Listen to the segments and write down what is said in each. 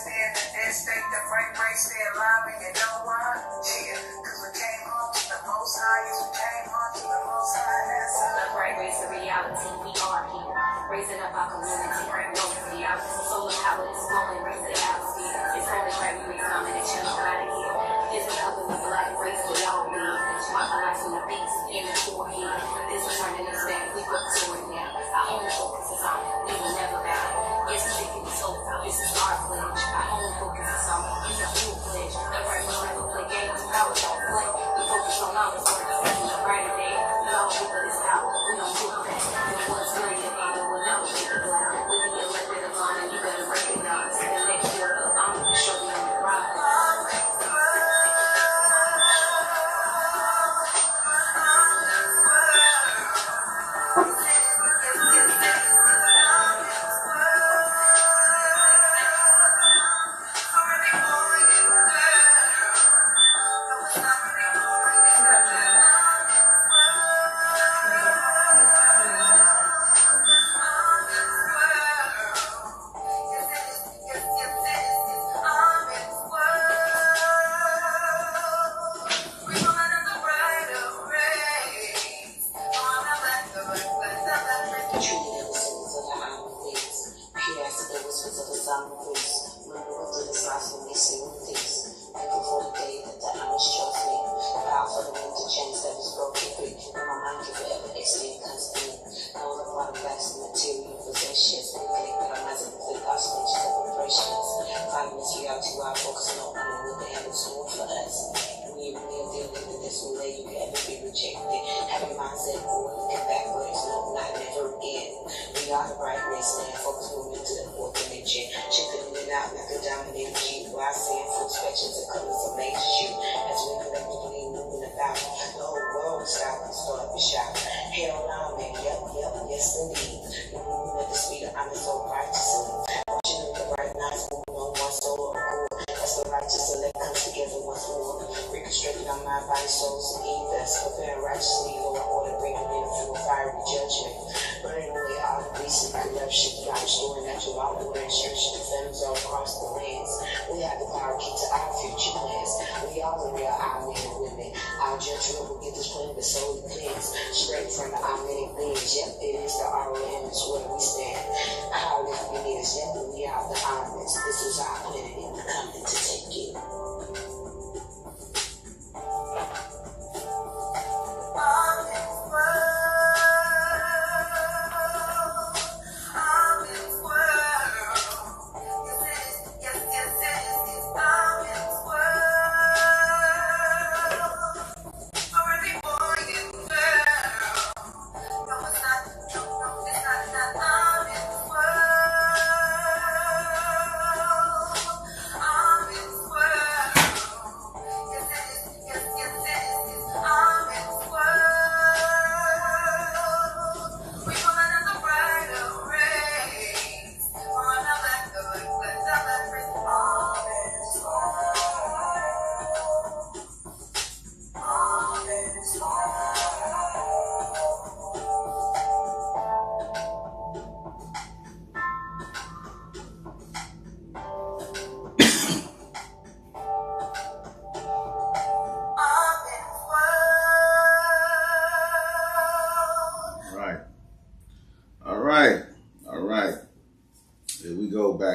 there, the dead state, the frame rate stay alive, and you know why? Yeah, cause we came home to the most high, yes, we came home to the most high, that's all. The bright race of reality, we are here. Raising up our community, bring no fear. Solar power is flowing, raise the atmosphere. It's only right we raise on the channel out of here. It's another the black race we all lead. My eyes on the beats, in the forehead. This is turning this back, we focus on it now. Our own focus is on, we will never bow. Yes, we're taking this over, this is our pledge. Our own focus is on, it's a full pledge. The right will never play games, power don't play. We focus on all this work, setting the brighter day. We all look at this power, we don't look back. It was great, and it will never be the black. With the elected alone, and you better recognize the next order. I'm gonna show you on the ride.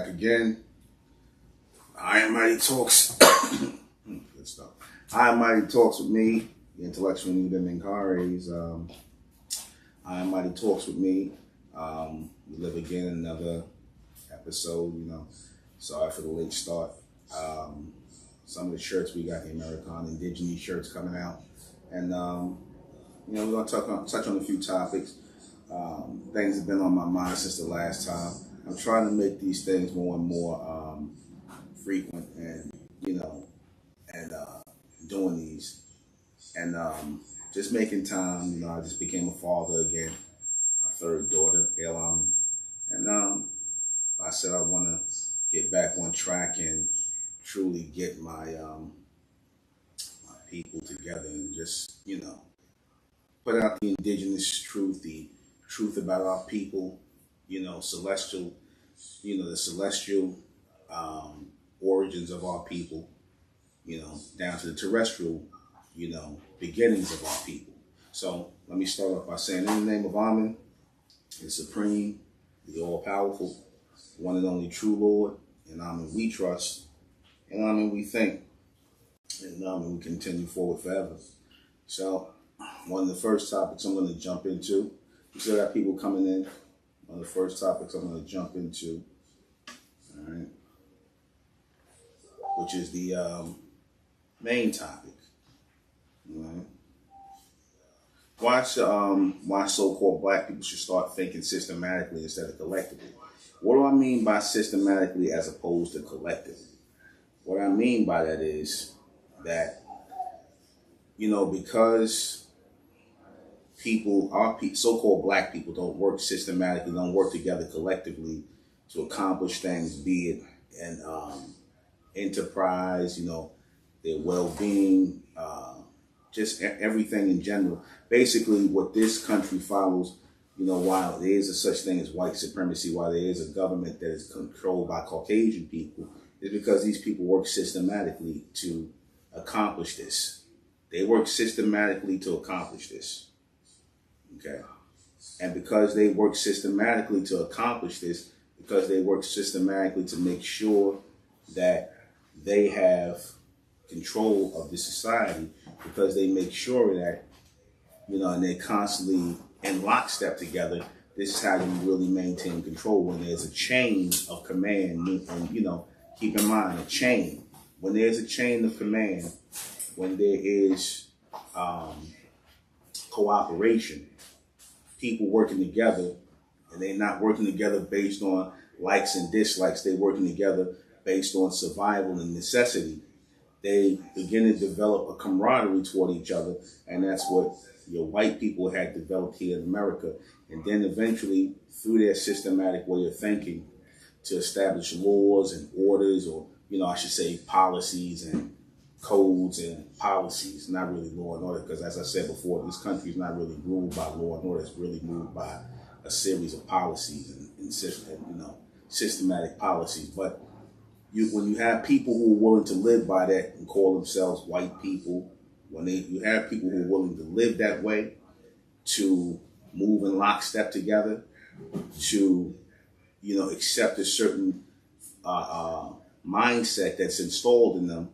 Again, I Am Mighty Talks. Good stuff. I Am Mighty Talks with me, the intellectual Nita Minkare's. I Am Mighty Talks with me. We live again another episode. Sorry for the late start. Some of the shirts we got, the American Indigenous shirts coming out, and we're gonna touch on a few topics. Things have been on my mind since the last time. I'm trying to make these things more and more frequent, and doing these, and just making time. I just became a father again, my third daughter, and I said I want to get back on track and truly get my my people together and just put out the indigenous truth, the truth about our people. Celestial, the celestial origins of our people, down to the terrestrial, beginnings of our people. So let me start off by saying, in the name of Amen, the Supreme, the All-Powerful, one and only true Lord, and Amen we trust, and Amen we think, and Amen we continue forward forever. So one of the first topics I'm going to jump into, we still got people coming in. One of the first topics I'm going to jump into, all right, which is the main topic. All right. Why so-called black people should start thinking systematically instead of collectively? What do I mean by systematically as opposed to collectively? What I mean by that is that, because so-called black people don't work systematically, don't work together collectively to accomplish things, be it an enterprise, their well-being, just everything in general. Basically, what this country follows, while there is a such thing as white supremacy, while there is a government that is controlled by Caucasian people, is because these people work systematically to accomplish this. They work systematically to accomplish this. Okay? And because they work systematically to accomplish this, because they work systematically to make sure that they have control of the society, because they make sure that, and they're constantly in lockstep together, this is how you really maintain control. When there's a chain of command, and, keep in mind, a chain. When there's a chain of command, when there is cooperation, people working together, and they're not working together based on likes and dislikes, they're working together based on survival and necessity, they begin to develop a camaraderie toward each other, and that's what your white people had developed here in America. And then eventually, through their systematic way of thinking, to establish laws and orders, or, I should say policies and codes and policies, not really law and order, because as I said before, this country is not really ruled by law and order. It's really ruled by a series of policies and systematic policies. But when you have people who are willing to live by that and call themselves white people, when you have people who are willing to live that way, to move in lockstep together, to, accept a certain mindset that's installed in them,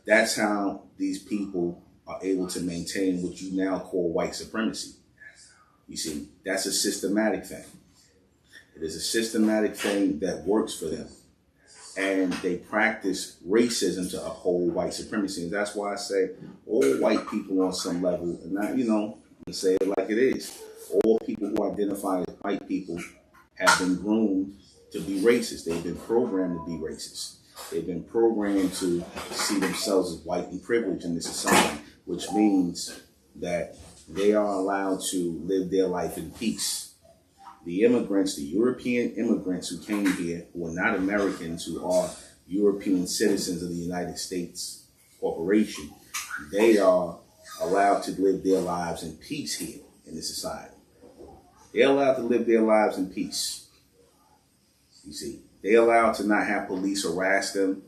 that's how these people are able to maintain what you now call white supremacy. You see, that's a systematic thing. It is a systematic thing that works for them. And they practice racism to uphold white supremacy. And that's why I say all white people on some level, and not, to say it like it is, all people who identify as white people have been groomed to be racist. They've been programmed to be racist. They've been programmed to see themselves as white and privileged in this society, which means that they are allowed to live their life in peace. The immigrants, the European immigrants who came here, who are not Americans, who are European citizens of the United States Corporation, they are allowed to live their lives in peace here in this society. They're allowed to live their lives in peace. You see, they're allowed to not have police harass them.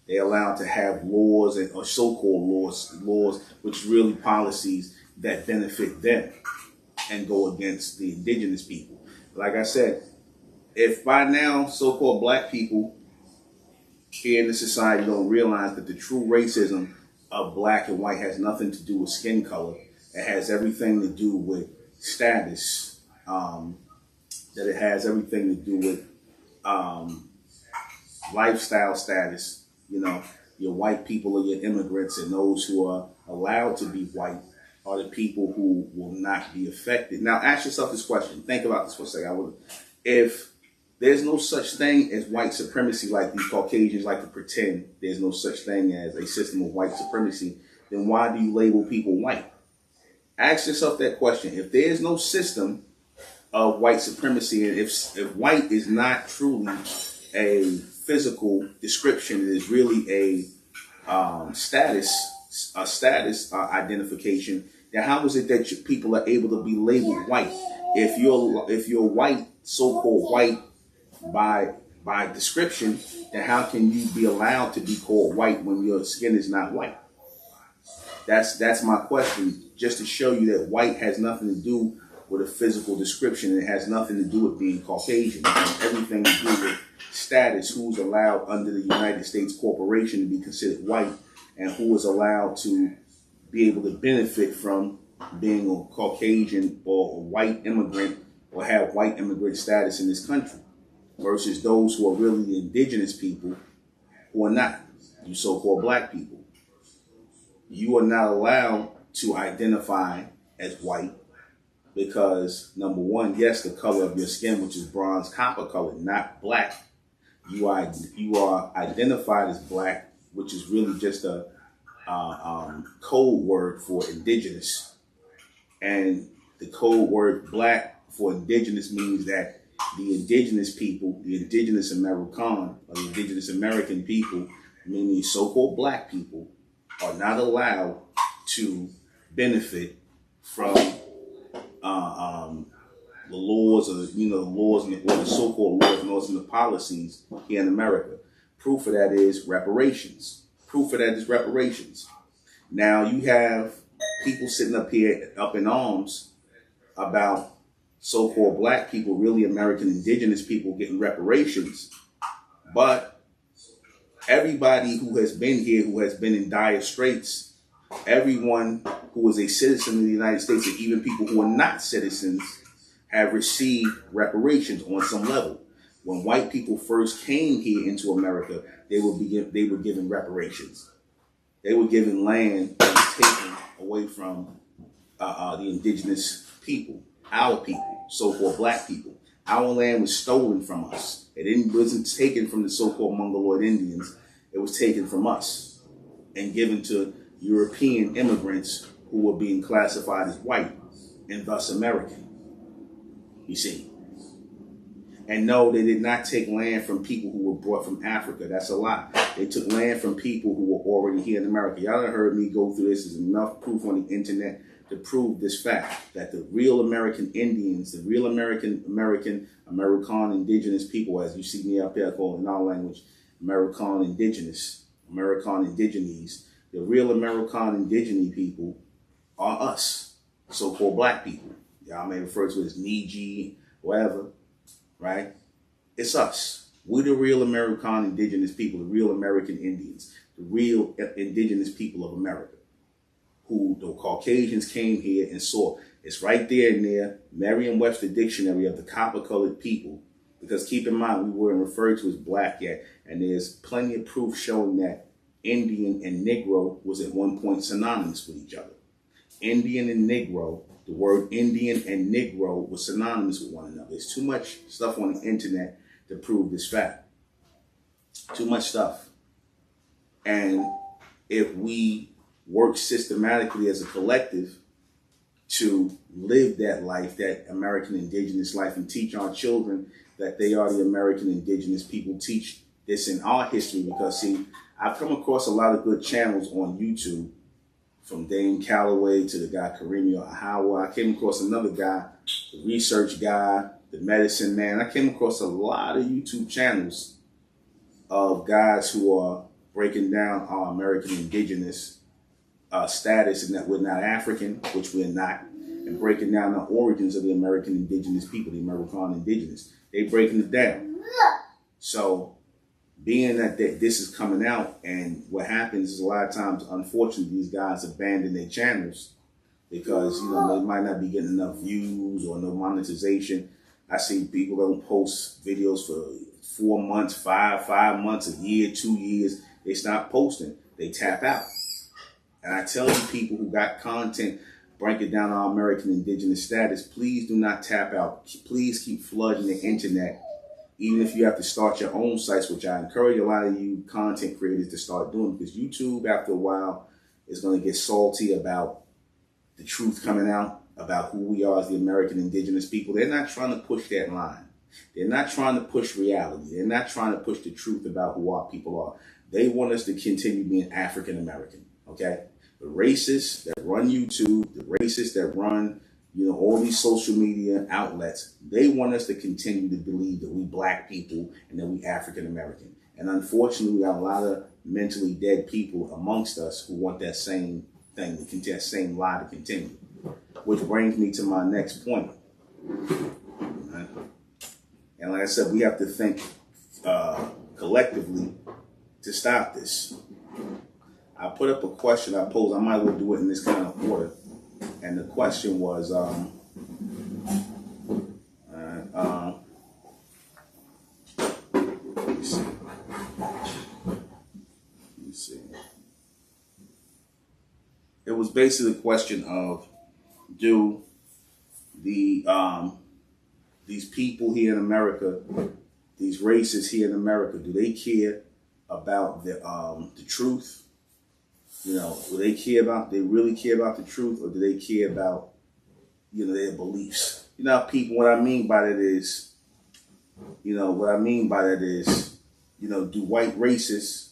They're allowed to have laws, or so-called laws, which really policies that benefit them and go against the indigenous people. Like I said, if by now so-called black people here in the society don't realize that the true racism of black and white has nothing to do with skin color, it has everything to do with status, that it has everything to do with lifestyle status, your white people or your immigrants, and those who are allowed to be white are the people who will not be affected. Now, ask yourself this question. Think about this for a second. If there's no such thing as white supremacy, like these Caucasians like to pretend there's no such thing as a system of white supremacy, then why do you label people white? Ask yourself that question. If there's no system of white supremacy, and if white is not truly a physical description, it is really a status identification, then how is it that people are able to be labeled white? If you're white, so-called white, by by description, then how can you be allowed to be called white when your skin is not white? That's my question, just to show you that white has nothing to do with a physical description. It has nothing to do with being Caucasian. It has everything to do with status, who's allowed under the United States corporation to be considered white, and who is allowed to be able to benefit from being a Caucasian or a white immigrant or have white immigrant status in this country, versus those who are really the indigenous people who are not, you so-called black people. You are not allowed to identify as white because, number one, yes, the color of your skin, which is bronze copper color, not black. You are identified as black, which is really just a code word for indigenous. And the code word black for indigenous means that the indigenous people, the indigenous American, or the indigenous American people, meaning so-called black people, are not allowed to benefit from the laws, or the laws, or the so-called laws and the policies here in America. Proof of that is reparations. Proof of that is reparations. Now you have people sitting up here up in arms about so-called black people, really American indigenous people, getting reparations, but everybody who has been here, who has been in dire straits, everyone who is a citizen of the United States, and even people who are not citizens, have received reparations on some level. When white people first came here into America, they were given reparations. They were given land that was taken away from the indigenous people, our people, so-called black people. Our land was stolen from us. It wasn't taken from the so-called Mongoloid Indians. It was taken from us and given to European immigrants who were being classified as white and thus American. You see. And no, they did not take land from people who were brought from Africa. That's a lie. They took land from people who were already here in America. Y'all done heard me go through this. There's enough proof on the internet to prove this fact, that the real American Indians, the real American indigenous people, as you see me up there called in our language, American indigenese, the real American indigenous people are us, so-called black people. Y'all may refer to it as Niji, whatever, right? It's us. We're the real American indigenous people, the real American Indians, the real indigenous people of America, who the Caucasians came here and saw. It's right there in their Merriam-Webster dictionary of the copper-colored people, because keep in mind, we weren't referred to as black yet, and there's plenty of proof showing that Indian and Negro was at one point synonymous with each other. Indian and Negro, the word Indian and Negro was synonymous with one another. There's too much stuff on the internet to prove this fact. Too much stuff. And if we work systematically as a collective to live that life, that American indigenous life, and teach our children that they are the American indigenous people, teach this in our history, because see, I've come across a lot of good channels on YouTube, from Dane Calloway to the guy Karimi Ahawa. I came across another guy, the research guy, the medicine man. I came across a lot of YouTube channels of guys who are breaking down our American indigenous status, and that we're not African, which we're not, and breaking down the origins of the American indigenous people, the American indigenous. They're breaking it down. So, being that this is coming out, and what happens is a lot of times, unfortunately, these guys abandon their channels because, they might not be getting enough views or no monetization. I see people don't post videos for 4 months, five months, a year, 2 years. They stop posting. They tap out. And I tell you, people who got content breaking down our American indigenous status, please do not tap out. Please keep flooding the internet. Even if you have to start your own sites, which I encourage a lot of you content creators to start doing, because YouTube, after a while, is going to get salty about the truth coming out about who we are as the American indigenous people. They're not trying to push that line. They're not trying to push reality. They're not trying to push the truth about who our people are. They want us to continue being African American, okay? The racists that run YouTube, the racists that run You know, all these social media outlets, they want us to continue to believe that we black people and that we African American. And unfortunately, we got a lot of mentally dead people amongst us who want that same thing, that same lie to continue. Which brings me to my next point. Right? And like I said, we have to think collectively to stop this. I put up a question I posed. I might as well do it in this kind of order. And the question was, let me see. It was basically a question of, do these people here in America, these races here in America, do they care about the truth? You know, do they really care about the truth, or do they care about, you know, their beliefs? You know, people, what I mean by that is, you know, do white racist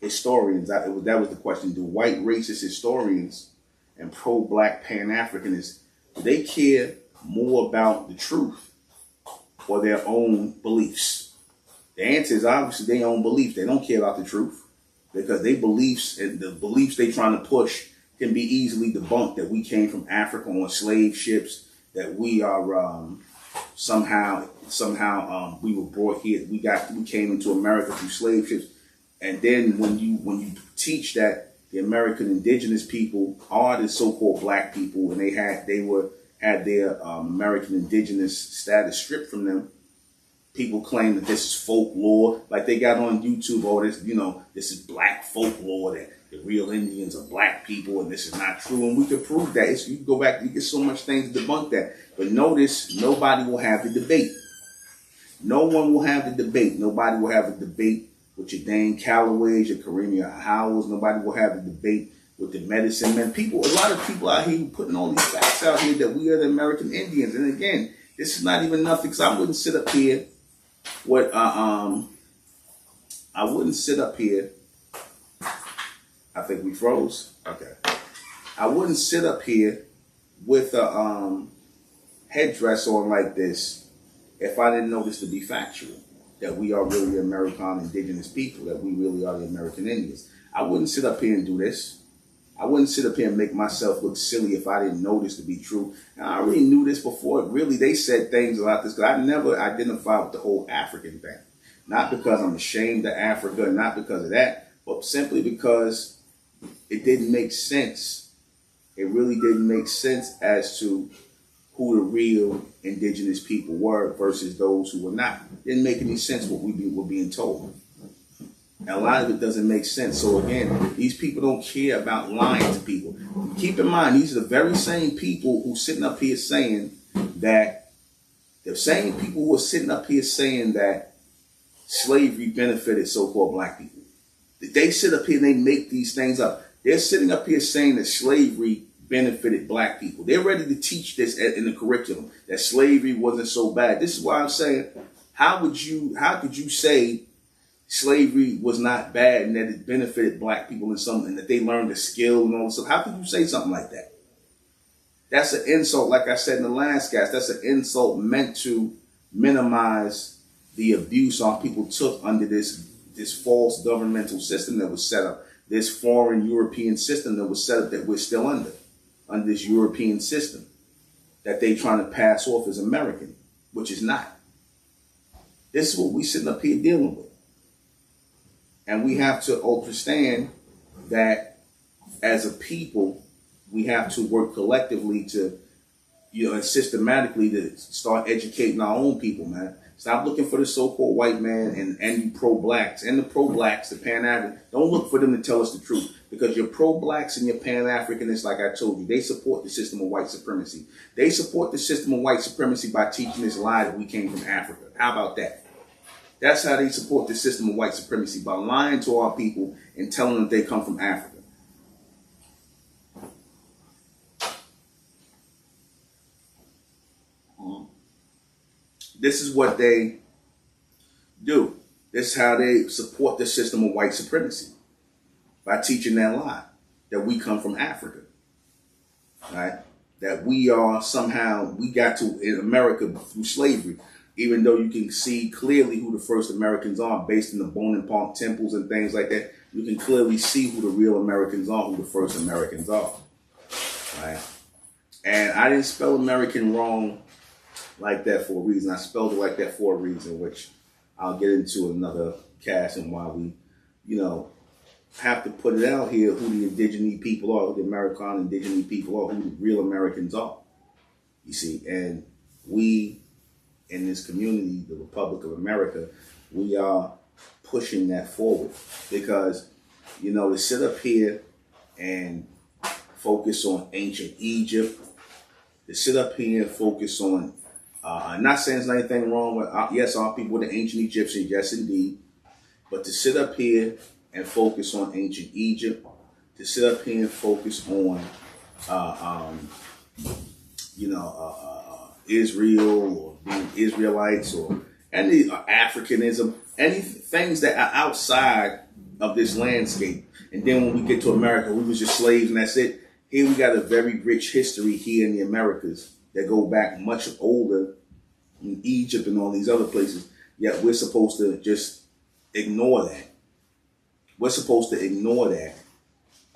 historians, that was the question, do white racist historians and pro-black Pan-Africanists, do they care more about the truth or their own beliefs? The answer is obviously their own beliefs. They don't care about the truth, because their beliefs and the beliefs they're trying to push can be easily debunked, that we came from Africa on slave ships, that we are somehow we were brought here, we came into America through slave ships. And then when you teach that the American indigenous people are the so-called black people, and they had their American indigenous status stripped from them, people claim that this is folklore. Like they got on YouTube, this is black folklore, that the real Indians are black people, and this is not true. And we could prove that. You can go back, you get so much things to debunk that. But notice, nobody will have the debate. No one will have the debate. Nobody will have a debate with your Dane Callaways, your Karina Howells. Nobody will have the debate with the medicine men. A lot of people out here putting all these facts out here that we are the American Indians. And again, this is not even nothing, because I wouldn't sit up here I wouldn't sit up here. I think we froze. Okay. I wouldn't sit up here with a headdress on like this if I didn't know this to be factual, that we are really American indigenous people, that we really are the American Indians. I wouldn't sit up here and do this. I wouldn't sit up here and make myself look silly if I didn't know this to be true. And I already knew this before. Really, they said things about this, because I never identified with the whole African thing. Not because I'm ashamed of Africa, not because of that, but simply because it didn't make sense. It really didn't make sense as to who the real indigenous people were versus those who were not. It didn't make any sense what we were being told. And a lot of it doesn't make sense. So again, these people don't care about lying to people. Keep in mind, these are the very same people who sitting up here saying that, slavery benefited so-called black people. They sit up here and they make these things up. They're sitting up here saying that slavery benefited black people. They're ready to teach this in the curriculum, that slavery wasn't so bad. This is why I'm saying, how could you say slavery was not bad and that it benefited black people in something, and that they learned a skill and all this stuff? How could you say something like that? That's an insult. Like I said in the last cast, that's an insult meant to minimize the abuse our people took under this false governmental system that was set up, this foreign European system that was set up, that we're still under this European system that they trying to pass off as American, which is not. This is what we sitting up here dealing with. And we have to understand that as a people, we have to work collectively to, and systematically to start educating our own people, man. Stop looking for the so-called white man and you pro-blacks. And the pro-blacks, the Pan-African, don't look for them to tell us the truth. Because your pro-blacks and your Pan-Africanists, like I told you, they support the system of white supremacy. They support the system of white supremacy by teaching this lie that we came from Africa. How about that? That's how they support the system of white supremacy, by lying to our people and telling them they come from Africa. This is what they do. This is how they support the system of white supremacy, by teaching that lie that we come from Africa. Right? that we are somehow, we got to in America through slavery, even though you can see clearly who the first Americans are based in the bone and park temples and things like that. You can clearly see who the real Americans are, who the first Americans are, right? And I didn't spell American wrong like that for a reason. I spelled it like that for a reason, which I'll get into another cast and why we, have to put it out here who the indigenous people are, who the American indigenous people are, who the real Americans are. You see, and we in this community, the Republic of America, we are pushing that forward because, to sit up here and focus on ancient Egypt, to sit up here and focus on, I'm not saying there's anything wrong with, yes, our people were the ancient Egyptians, yes, indeed, but to sit up here and focus on ancient Egypt, to sit up here and focus on, Israel or being Israelites or any Africanism, any things that are outside of this landscape. And then when we get to America, we was just slaves and that's it. Here we got a very rich history here in the Americas that go back much older in Egypt and all these other places. Yet we're supposed to just ignore that. We're supposed to ignore that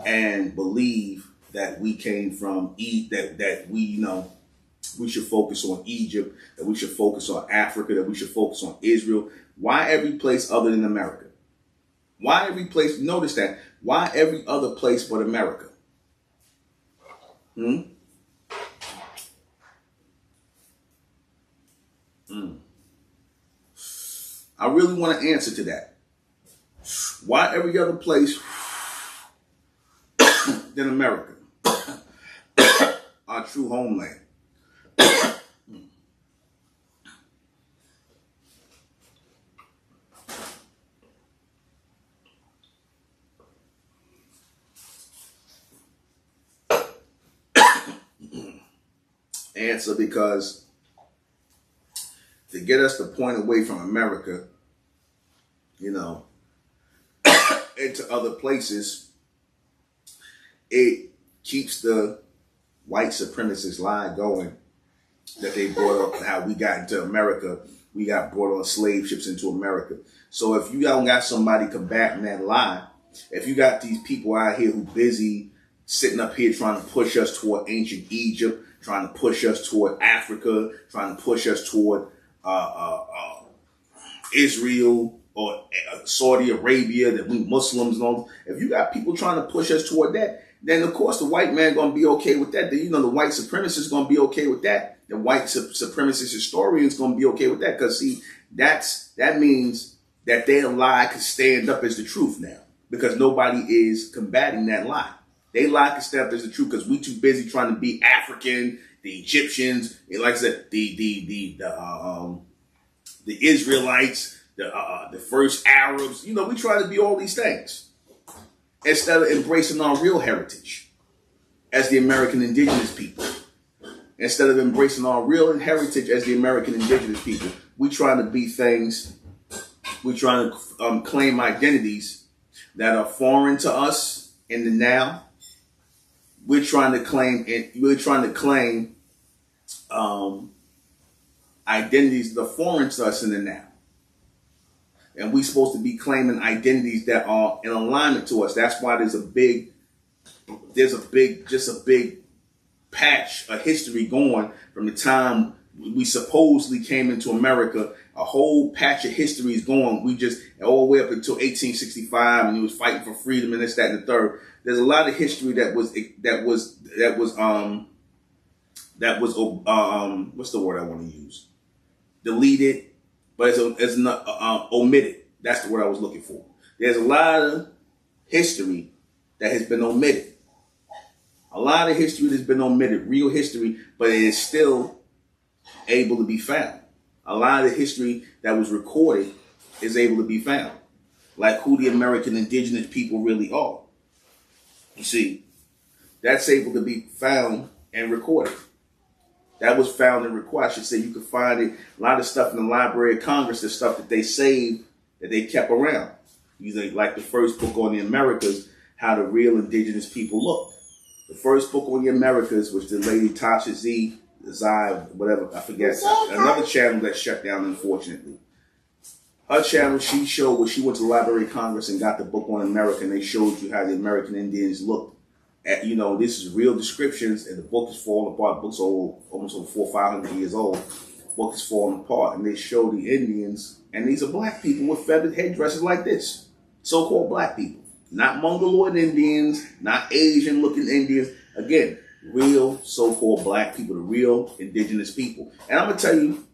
and believe that we came from that we should focus on Egypt, that we should focus on Africa, that we should focus on Israel. Why every place other than America? Why every place? Notice that. Why every other place but America? I really want to answer to that. Why every other place than America? Our true homeland. Answer, because to get us to point away from America, into other places, it keeps the white supremacist lie going that they brought up how we got into America. We got brought on slave ships into America. So if you don't got somebody combating that lie, if you got these people out here who busy sitting up here trying to push us toward ancient Egypt, trying to push us toward Africa, trying to push us toward Israel or Saudi Arabia, that we Muslims and all. If you got people trying to push us toward that, then of course the white man going to be okay with that. The white supremacist going to be okay with that. The white supremacist historians going to be okay with that, because see, that means that their lie could stand up as the truth now, because nobody is combating that lie. They lie can stand up as the truth because we too busy trying to be African, the Egyptians, and like I said, the Israelites, the first Arabs. We try to be all these things instead of embracing our real heritage as the American indigenous people. Instead of embracing our real heritage as the American indigenous people, we trying to be things. We trying to claim identities that are foreign to us in the now. We're trying to claim identities that are foreign to us in the now. And we're supposed to be claiming identities that are in alignment to us. That's why there's a big patch of history going from the time we supposedly came into America. A whole patch of history is going. We just all the way up until 1865, and he was fighting for freedom and this, that, and the third. There's a lot of history that was what's the word I want to use? Deleted, but it's not omitted. That's the word I was looking for. There's a lot of history that has been omitted. A lot of history that's been omitted, real history, but it is still able to be found. A lot of the history that was recorded is able to be found, like who the American indigenous people really are. You see, that's able to be found and recorded. That was found and recorded. I should say you could find it. A lot of stuff in the Library of Congress, the stuff that they saved, that they kept around. Usually, like the first book on the Americas, how the real indigenous people looked. The first book on the Americas was the lady Tasha Z, whatever, I forget. Another channel that shut down, unfortunately. Her channel, she showed where she went to the Library of Congress and got the book on America, and they showed you how the American Indians looked. At, this is real descriptions, and the book is falling apart. The book's old, almost over 400 or 500 years old. The book is falling apart, and they show the Indians, and these are black people with feathered headdresses like this. So-called black people. Not Mongoloid Indians, not Asian-looking Indians. Again, real so-called black people, the real indigenous people. And I'm going to tell you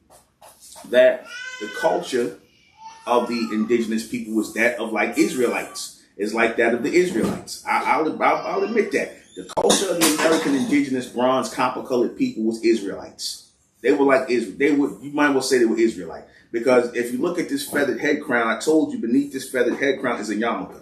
that the culture of the indigenous people was that of like Israelites. It's like that of the Israelites. I'll admit that. The culture of the American indigenous bronze copper-colored people was Israelites. They were like Israel. You might well say they were Israelite. Because if you look at this feathered head crown, I told you beneath this feathered head crown is a yarmulke.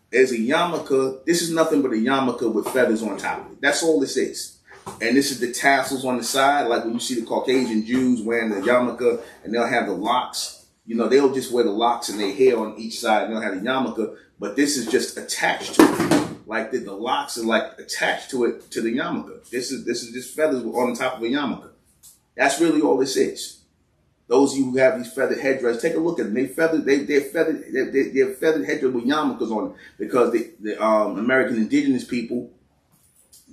There's a yarmulke. This is nothing but a yarmulke with feathers on top of it. That's all this is. And this is the tassels on the side, like when you see the Caucasian Jews wearing the yarmulke, and they'll have the locks. They'll just wear the locks in their hair on each side, and they'll have the yarmulke, but this is just attached to it. Like the locks are like attached to it, to the yarmulke. This is just feathers on top of a yarmulke. That's really all this is. Those of you who have these feathered headdresses, take a look at them. They're feathered headdresses with yarmulkes on them, because the American indigenous people,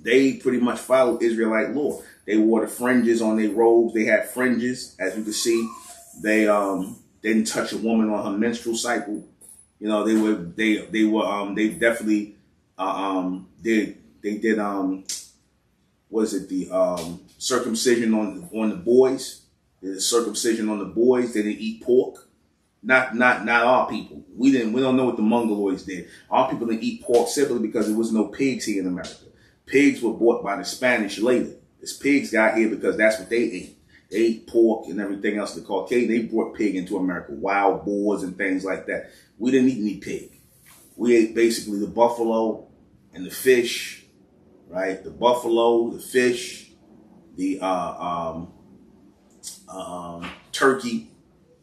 they pretty much followed Israelite law. They wore the fringes on their robes. They had fringes, as you can see. They didn't touch a woman on her menstrual cycle. They definitely did circumcision on the boys. The circumcision on the boys. They didn't eat pork. Not our people. We don't know what the Mongoloids did. Our people didn't eat pork simply because there was no pigs here in America. Pigs were bought by the Spanish later. These pigs got here because that's what they ate. They ate pork and everything else. The Caucasian, they brought pig into America, wild boars and things like that. We didn't eat any pig. We ate basically the buffalo and the fish, right? The buffalo, the fish, the turkey,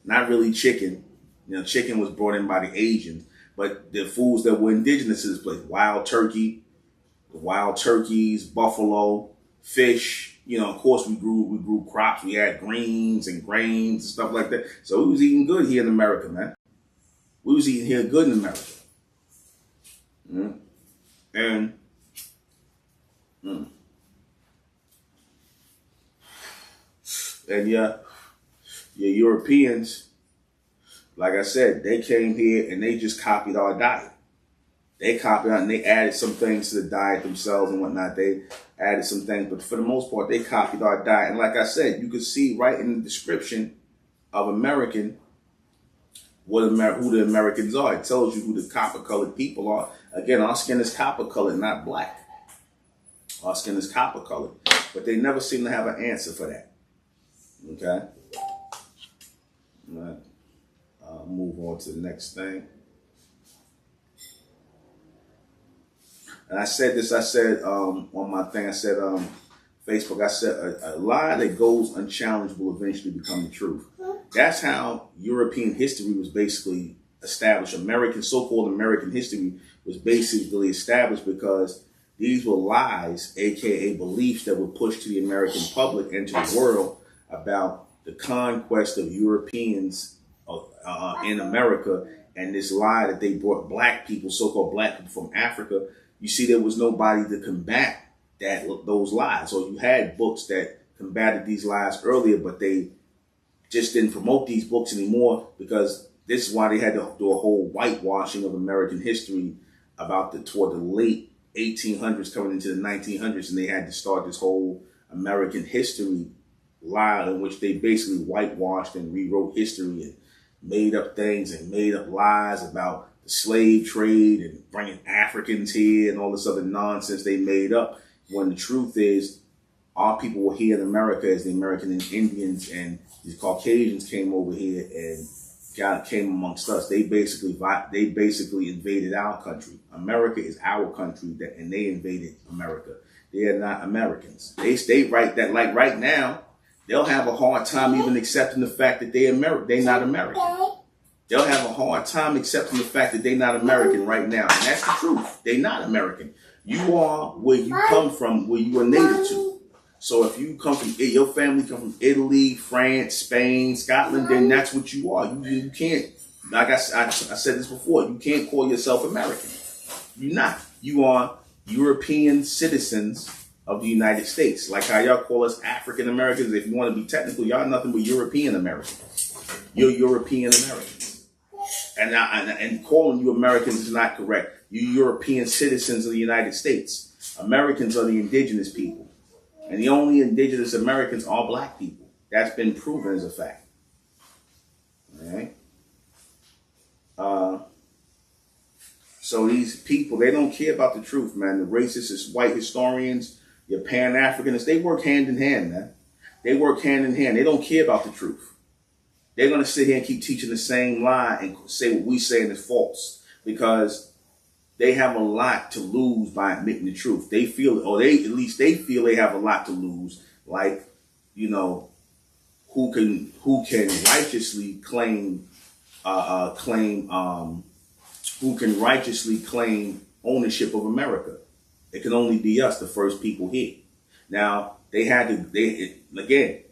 not really chicken. Chicken was brought in by the Asians, but the foods that were indigenous to this place, wild turkeys, buffalo, fish. Of course, we grew crops. We had greens and grains and stuff like that. So we was eating good here in America, man. We was eating here good in America. And your Europeans, like I said, they came here and they just copied our diet. They copied out and they added some things to the diet themselves and whatnot. They added some things, but for the most part, they copied our diet. And like I said, you can see right in the description of American who the Americans are. It tells you who the copper-colored people are. Again, our skin is copper-colored, not black. Our skin is copper-colored, but they never seem to have an answer for that. Okay? All right. I'll move on to the next thing. And I said on my thing, Facebook, I said a lie that goes unchallenged will eventually become the truth. That's how European history was basically established. So-called American history was basically established because these were lies, aka beliefs that were pushed to the American public and to the world about the conquest of Europeans in America, and this lie that they brought black people, so-called black people from Africa. You see, there was nobody to combat those lies. So you had books that combated these lies earlier, but they just didn't promote these books anymore, because this is why they had to do a whole whitewashing of American history toward the late 1800s coming into the 1900s, and they had to start this whole American history lie in which they basically whitewashed and rewrote history and made up things and made up lies about the slave trade and bringing Africans here and all this other nonsense they made up, when the truth is our people were here in America as the American Indians, and these Caucasians came over here and came amongst us. They basically invaded our country. America is our country, and they invaded America. They are not Americans. They state right that, like right now, they'll have a hard time even accepting the fact that they're not American. They'll have a hard time accepting the fact that they're not American right now. And that's the truth. They're not American. You are where you come from, where you are native to. So if you come from, your family come from Italy, France, Spain, Scotland, then that's what you are. You can't, like I said this before, you can't call yourself American. You're not. You are European citizens of the United States. Like how y'all call us African Americans. If you want to be technical, y'all nothing but European Americans. You're European Americans. And calling you Americans is not correct. You're European citizens of the United States. Americans are the indigenous people. And the only indigenous Americans are black people. That's been proven as a fact. All right? So these people, they don't care about the truth, man. The racists, white historians, your Pan-Africanists, they work hand in hand, man. They work hand in hand. They don't care about the truth. They're going to sit here and keep teaching the same lie and say what we saying is false because they have a lot to lose by admitting the truth. They feel, or they feel they have a lot to lose. Like, you know, who can righteously claim ownership of America? It can only be us, the first people here. Now, again,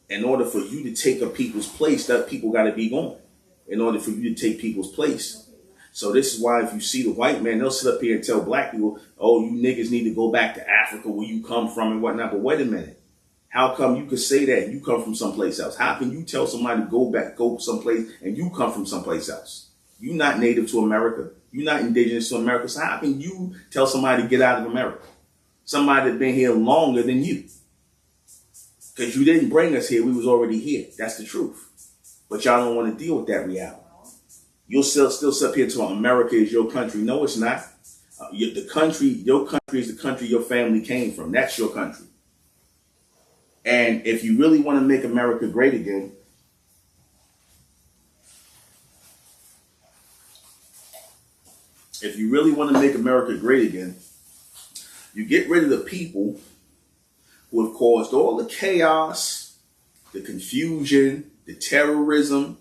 in order for you to take a people's place, that people got to be gone. In order for you to take people's place. So this is why if you see the white man, they'll sit up here and tell black people, oh, you niggas need to go back to Africa where you come from and whatnot. But wait a minute. How come you could say that and you come from someplace else? How can you tell somebody to go someplace and you come from someplace else? You're not native to America. You're not indigenous to America. So how can you tell somebody to get out of America? Somebody that's been here longer than you. Because you didn't bring us here. We was already here. That's the truth. But y'all don't want to deal with that reality. You'll still sit here to America is your country. No, it's not. Your country is the country your family came from. That's your country. And if you really want to make America great again, you get rid of the people who have caused all the chaos, the confusion, the terrorism,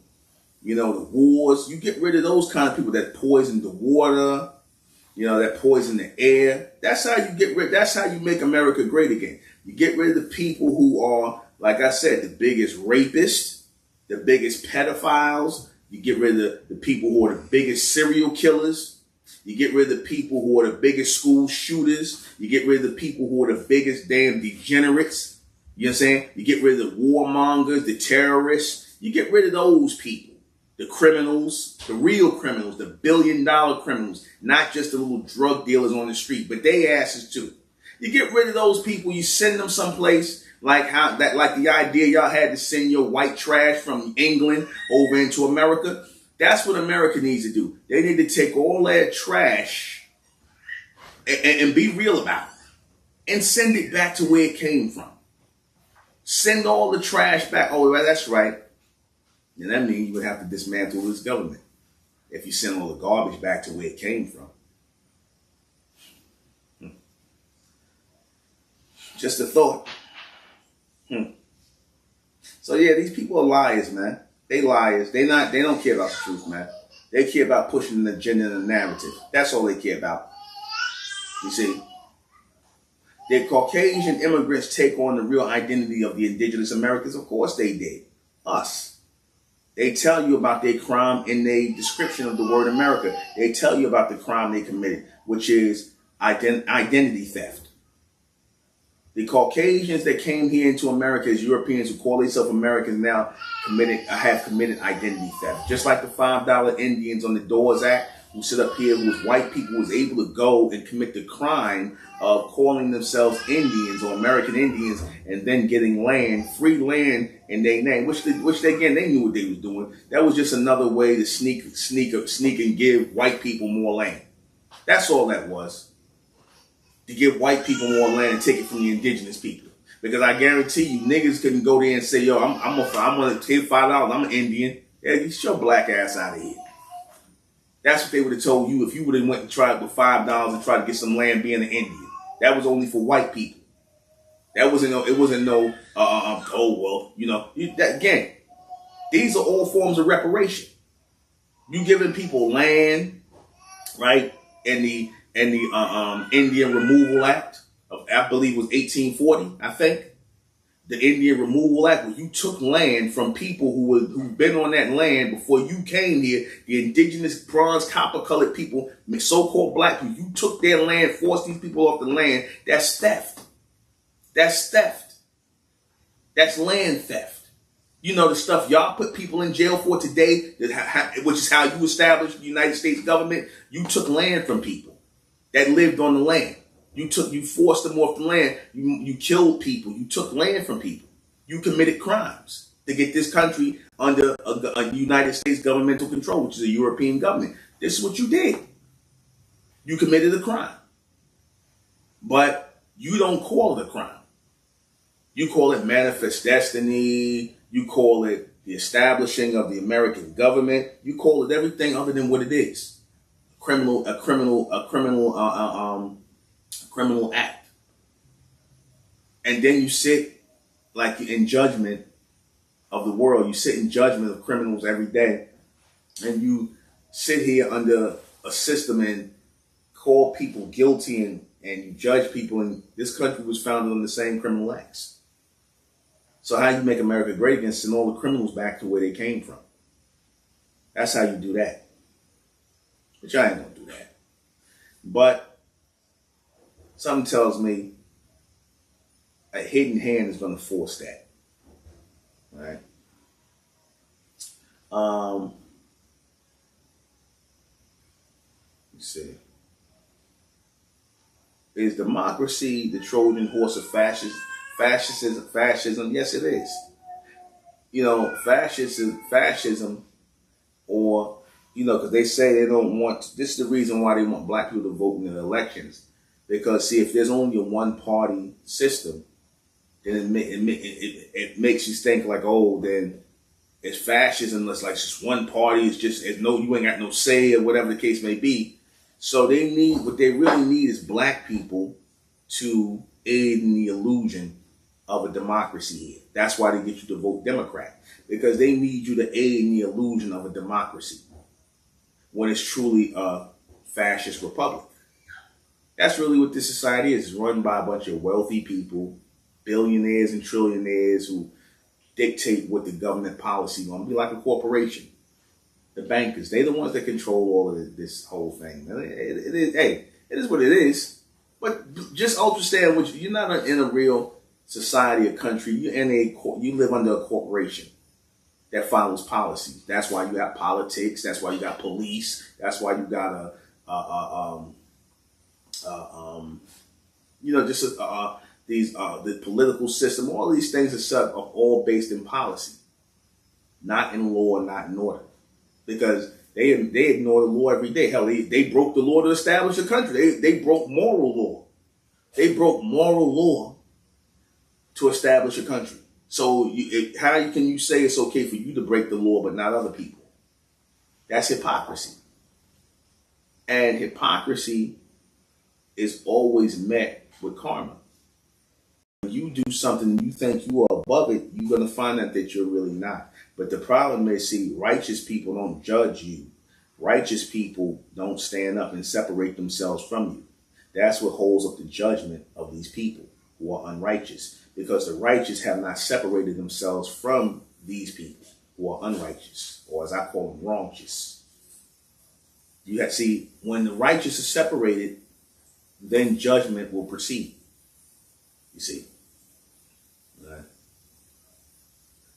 you know, the wars. You get rid of those kind of people that poison the water, you know, that poison the air. That's how you make America great again. You get rid of the people who are, like I said, the biggest rapists, the biggest pedophiles. You get rid of the people who are the biggest serial killers. You get rid of the people who are the biggest school shooters. You get rid of the people who are the biggest damn degenerates. You know what I'm saying? You get rid of the warmongers, the terrorists. You get rid of those people. The criminals, the real criminals, the billion-dollar criminals, not just the little drug dealers on the street, but they asses too. You get rid of those people, you send them someplace like the idea y'all had to send your white trash from England over into America. That's what America needs to do. They need to take all that trash and be real about it and send it back to where it came from. Send all the trash back. Oh, that's right. And that means you would have to dismantle this government if you send all the garbage back to where it came from. Just a thought. So yeah, these people are liars, man. They liars. They don't care about the truth, man. They care about pushing an agenda and a narrative. That's all they care about. You see? Did Caucasian immigrants take on the real identity of the indigenous Americans? Of course they did. Us. They tell you about their crime in their description of the word America. They tell you about the crime they committed, which is identity theft. The Caucasians that came here into America as Europeans who call themselves Americans now have committed identity theft. Just like the $5 Indians on the Doors Act who sit up here, who was white people, who was able to go and commit the crime of calling themselves Indians or American Indians and then getting land, free land in their name, which again, they knew what they was doing. That was just another way to sneak and give white people more land. That's all that was. To give white people more land and take it from the indigenous people. Because I guarantee you, niggas couldn't go there and say, yo, I'm gonna take $5, I'm an Indian. Yeah, get your black ass out of here. That's what they would have told you if you would have went and tried with $5 and tried to get some land being an Indian. That was only for white people. That wasn't again, these are all forms of reparation. You giving people land, right? And and the Indian Removal Act of, I believe it was 1840, I think. The Indian Removal Act, where you took land from people who've been on that land before you came here, the indigenous bronze, copper-colored people, so-called black people, you took their land, forced these people off the land. That's theft. That's theft. That's land theft. You know, the stuff y'all put people in jail for today, which is how you established the United States government. You took land from people that lived on the land. You forced them off the land. You killed people. You took land from people. You committed crimes to get this country under a United States governmental control, which is a European government. This is what you did. You committed a crime. But you don't call it a crime. You call it manifest destiny. You call it the establishing of the American government. You call it everything other than what it is. A criminal act. And then you sit like in judgment of the world. You sit in judgment of criminals every day. And you sit here under a system and call people guilty and you judge people. And this country was founded on the same criminal acts. So how you make America great again? Send all the criminals back to where they came from. That's how you do that. But y'all ain't gonna do that. But something tells me a hidden hand is gonna force that. All right. Let's see. Is democracy the Trojan horse of fascism? Yes, it is. You know, fascism, or, you know, because they say they don't want, this is the reason why they want black people to vote in the elections. Because, see, if there's only a one-party system, then it makes you think like, oh, then it's fascism. It's like just one party. It's no, you ain't got no say or whatever the case may be. So what they really need is black people to aid in the illusion of a democracy here. That's why they get you to vote Democrat, because they need you to aid in the illusion of a democracy when it's truly a fascist republic. That's really what this society is. It's run by a bunch of wealthy people, billionaires and trillionaires who dictate what the government policy is going to be, like a corporation. The bankers, they're the ones that control all of this whole thing. It is what it is. But just understand, you're not in a real society or country. You live under a corporation that follows policies. That's why you got politics. That's why you got police. That's why you got the political system. All these things are all based in policy, not in law, not in order, because they ignore the law every day. Hell, they broke the law to establish a country. They broke moral law. They broke moral law to establish a country. So how can you say it's okay for you to break the law but not other people? That's hypocrisy. And hypocrisy is always met with karma. When you do something and you think you are above it, you're going to find out that you're really not. But the problem is, see, righteous people don't judge you. Righteous people don't stand up and separate themselves from you. That's what holds up the judgment of these people who are unrighteous, because the righteous have not separated themselves from these people who are unrighteous, or as I call them, wrongous. See, when the righteous are separated, then judgment will proceed. You see. All right.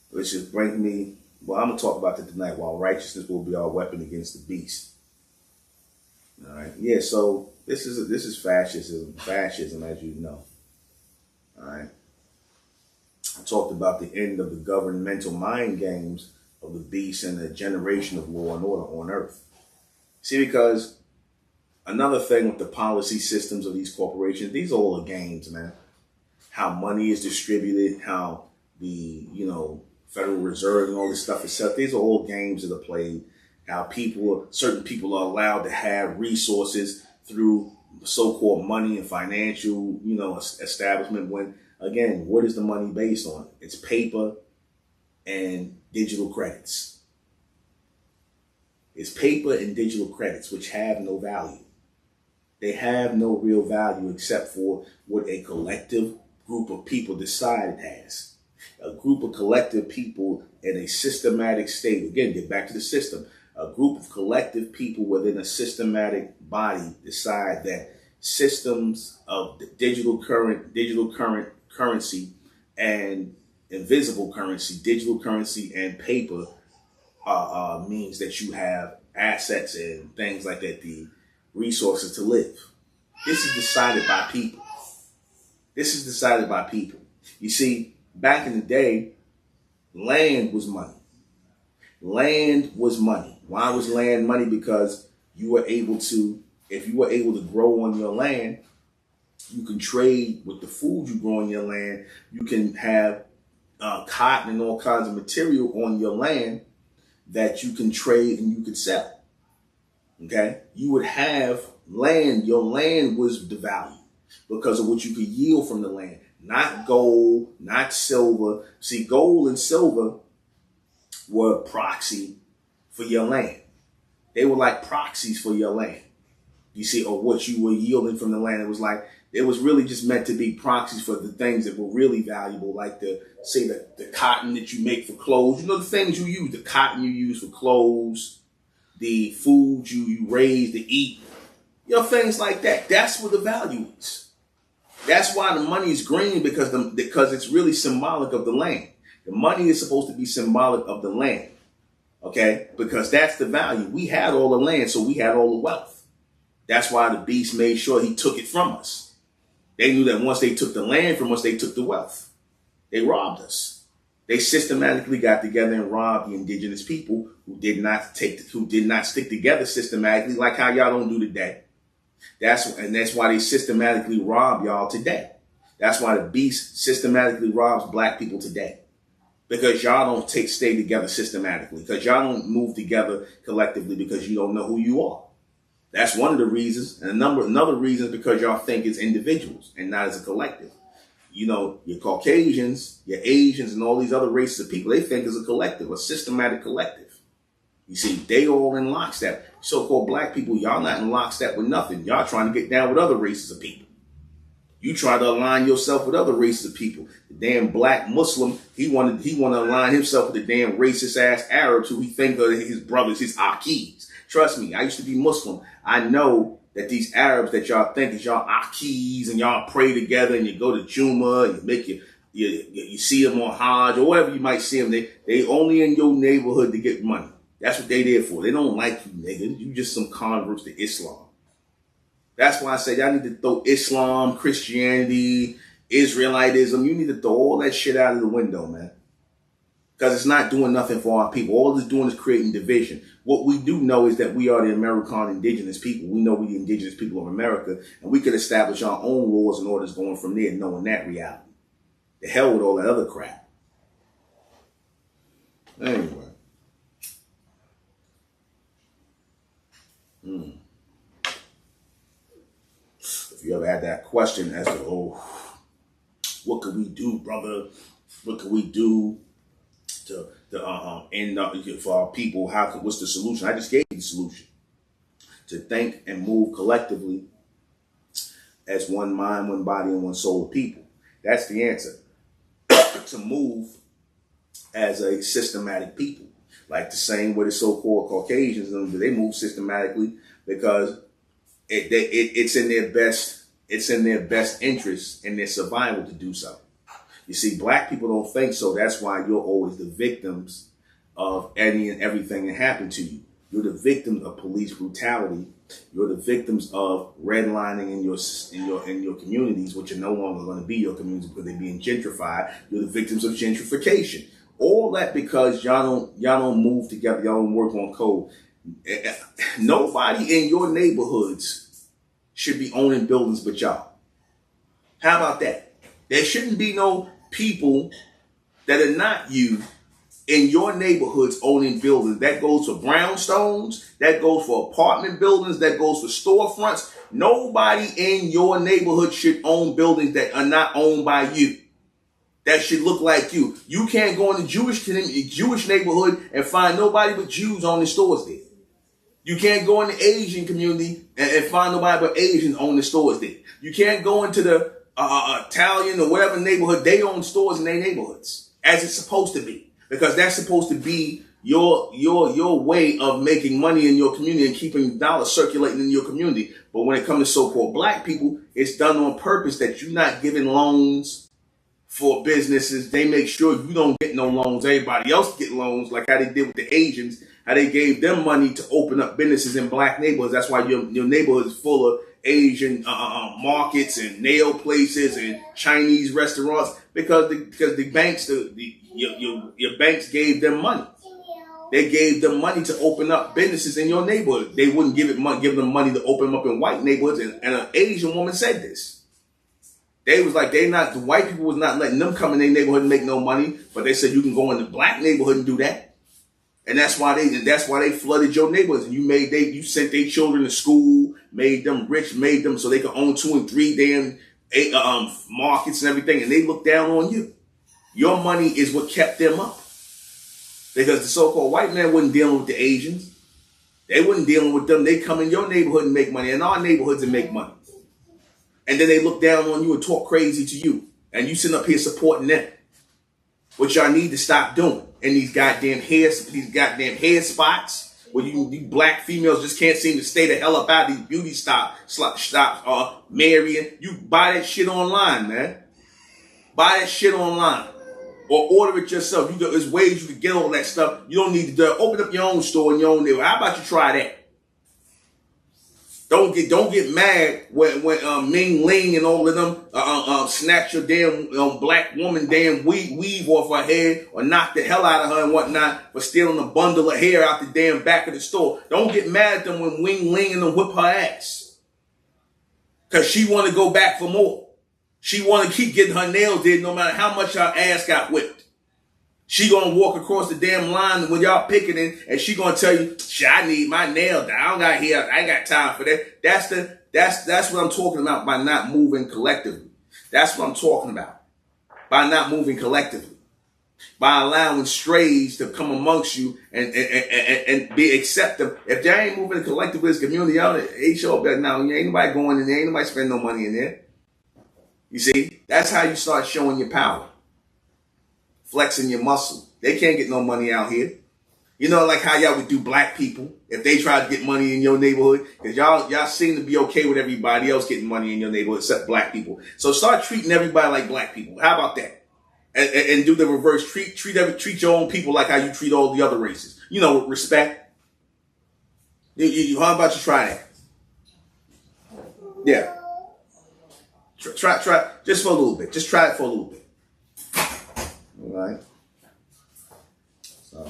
Which just brings me, I'm going to talk about that tonight, while righteousness will be our weapon against the beast. All right. Yeah, so this is fascism, as you know. All right. I talked about the end of the governmental mind games of the beast and the generation of law and order on earth. See, because another thing with the policy systems of these corporations, these are all games, man. How money is distributed, how the, Federal Reserve and all this stuff is set. These are all games that are played. How certain people are allowed to have resources through so-called money and financial, establishment, when, again, what is the money based on? It's paper and digital credits. It's paper and digital credits, which have no value. They have no real value except for what a collective group of people decide it has. A group of collective people in a systematic state. Again, get back to the system. A group of collective people within a systematic body decide that systems of digital currency and invisible currency, digital currency and paper means that you have assets and things like that, the resources to live. This is decided by people. This is decided by people. You see, back in the day, land was money. Land was money. Why was land money? Because you were able to, if you were able to grow on your land, you can trade with the food you grow on your land. You can have cotton and all kinds of material on your land that you can trade and you could sell. Okay? You would have land. Your land was the value because of what you could yield from the land. Not gold, not silver. See, gold and silver were a proxy for your land. They were like proxies for your land. You see, or what you were yielding from the land. It was really just meant to be proxies for the things that were really valuable, like the cotton that you make for clothes. You know, the things you use, the cotton you use for clothes, the food you raise to eat, you know, things like that. That's what the value is. That's why the money is green, because it's really symbolic of the land. The money is supposed to be symbolic of the land, okay? Because that's the value. We had all the land, so we had all the wealth. That's why the beast made sure he took it from us. They knew that once they took the land from us, they took the wealth. They robbed us. They systematically got together and robbed the indigenous people who did not stick together systematically, like how y'all don't do today. That's why they systematically rob y'all today. That's why the beast systematically robs black people today. Because y'all don't stay together systematically. Because y'all don't move together collectively because you don't know who you are. That's one of the reasons. And another reason is because y'all think it's individuals and not as a collective. You know, your Caucasians, your Asians, and all these other races of people, they think it's a collective, a systematic collective. You see, they all in lockstep. So-called black people, y'all not in lockstep with nothing. Y'all trying to get down with other races of people. You try to align yourself with other races of people. The damn black Muslim, he want to align himself with the damn racist ass Arabs who he think are his brothers, his A.R.Cs. Trust me, I used to be Muslim. I know that these Arabs that y'all think is y'all A.R.Cs and y'all pray together and you go to Juma and you make you see them on Hajj or whatever you might see them. They only in your neighborhood to get money. That's what they there for. They don't like you niggas. You just some converts to Islam. That's why I said y'all need to throw Islam, Christianity, Israelitism. You need to throw all that shit out of the window, man. Because it's not doing nothing for our people. All it's doing is creating division. What we do know is that we are the American indigenous people. We know we're the indigenous people of America. And we can establish our own laws and orders going from there, knowing that reality. The hell with all that other crap. Anyway. If you ever had that question as to, what could we do, brother? What could we do to end up for our people? What's the solution? I just gave you the solution. To think and move collectively as one mind, one body, and one soul of people. That's the answer. To move as a systematic people. Like the same way the so-called Caucasians, they move systematically because it's in their best interest and their survival to do so. You see, black people don't think so. That's why you're always the victims of any and everything that happened to you. You're the victims of police brutality. You're the victims of redlining in your communities, which are no longer going to be your communities because they're being gentrified. You're the victims of gentrification. All that because y'all don't move together. Y'all don't work on code. Nobody in your neighborhoods should be owning buildings but y'all. How about that? There shouldn't be no people that are not you in your neighborhoods owning buildings. That goes for brownstones. That goes for apartment buildings. That goes for storefronts. Nobody in your neighborhood should own buildings that are not owned by you. That should look like you. You can't go in the Jewish neighborhood and find nobody but Jews owning stores there. You can't go in the Asian community and find nobody but Asians own the stores there. You can't go into the Italian or whatever neighborhood. They own stores in their neighborhoods, as it's supposed to be, because that's supposed to be your way of making money in your community and keeping dollars circulating in your community. But when it comes to so-called black people, it's done on purpose that you're not giving loans for businesses. They make sure you don't get no loans. Everybody else get loans, like how they did with the Asians, how they gave them money to open up businesses in black neighborhoods. That's why your neighborhood is full of Asian markets and nail places and Chinese restaurants, because the banks, your banks gave them money. They gave them money to open up businesses in your neighborhood. They wouldn't give them money to open them up in white neighborhoods. And an Asian woman said this. They was like, the white people was not letting them come in their neighborhood and make no money, but they said you can go in the black neighborhood and do that. And that's why they flooded your neighborhoods. And you sent their children to school, made them rich, made them so they could own 2 and 3 damn markets and everything. And they looked down on you. Your money is what kept them up. Because the so-called white man wasn't dealing with the Asians. They wasn't dealing with them. They come in your neighborhood and make money, in our neighborhoods and make money. And then they look down on you and talk crazy to you. And you sit up here supporting them. Which y'all need to stop doing. And these goddamn hair spots where you black females just can't seem to stay the hell up out of these beauty stops marrying. You buy that shit online, man. Buy that shit online. Or order it yourself. There's ways you can get all that stuff. You don't need to do it. Open up your own store in your own neighborhood. How about you try that? Don't get mad when Ming Ling and all of them snatch your damn black woman damn weave off her head or knock the hell out of her and whatnot for stealing a bundle of hair out the damn back of the store. Don't get mad at them when Wing Ling and them whip her ass. Because she want to go back for more. She want to keep getting her nails did no matter how much her ass got whipped. She gonna walk across the damn line when y'all picketing, and she gonna tell you, "Shit, I need my nail done. I don't got hair. I ain't got time for that." That's what I'm talking about by not moving collectively. That's what I'm talking about by not moving collectively, by allowing strays to come amongst you and be accepted. If y'all ain't moving collectively as a community, y'all ain't show up that now. Ain't nobody going in there. Ain't nobody spending no money in there. You see, that's how you start showing your power. Flexing your muscle. They can't get no money out here. You know, like how y'all would do black people if they tried to get money in your neighborhood, because y'all seem to be okay with everybody else getting money in your neighborhood except black people. So start treating everybody like black people. How about that? And do the reverse. Treat your own people like how you treat all the other races. You know, with respect. How about you try that? Yeah. Try just for a little bit. Just try it for a little bit. All right. So,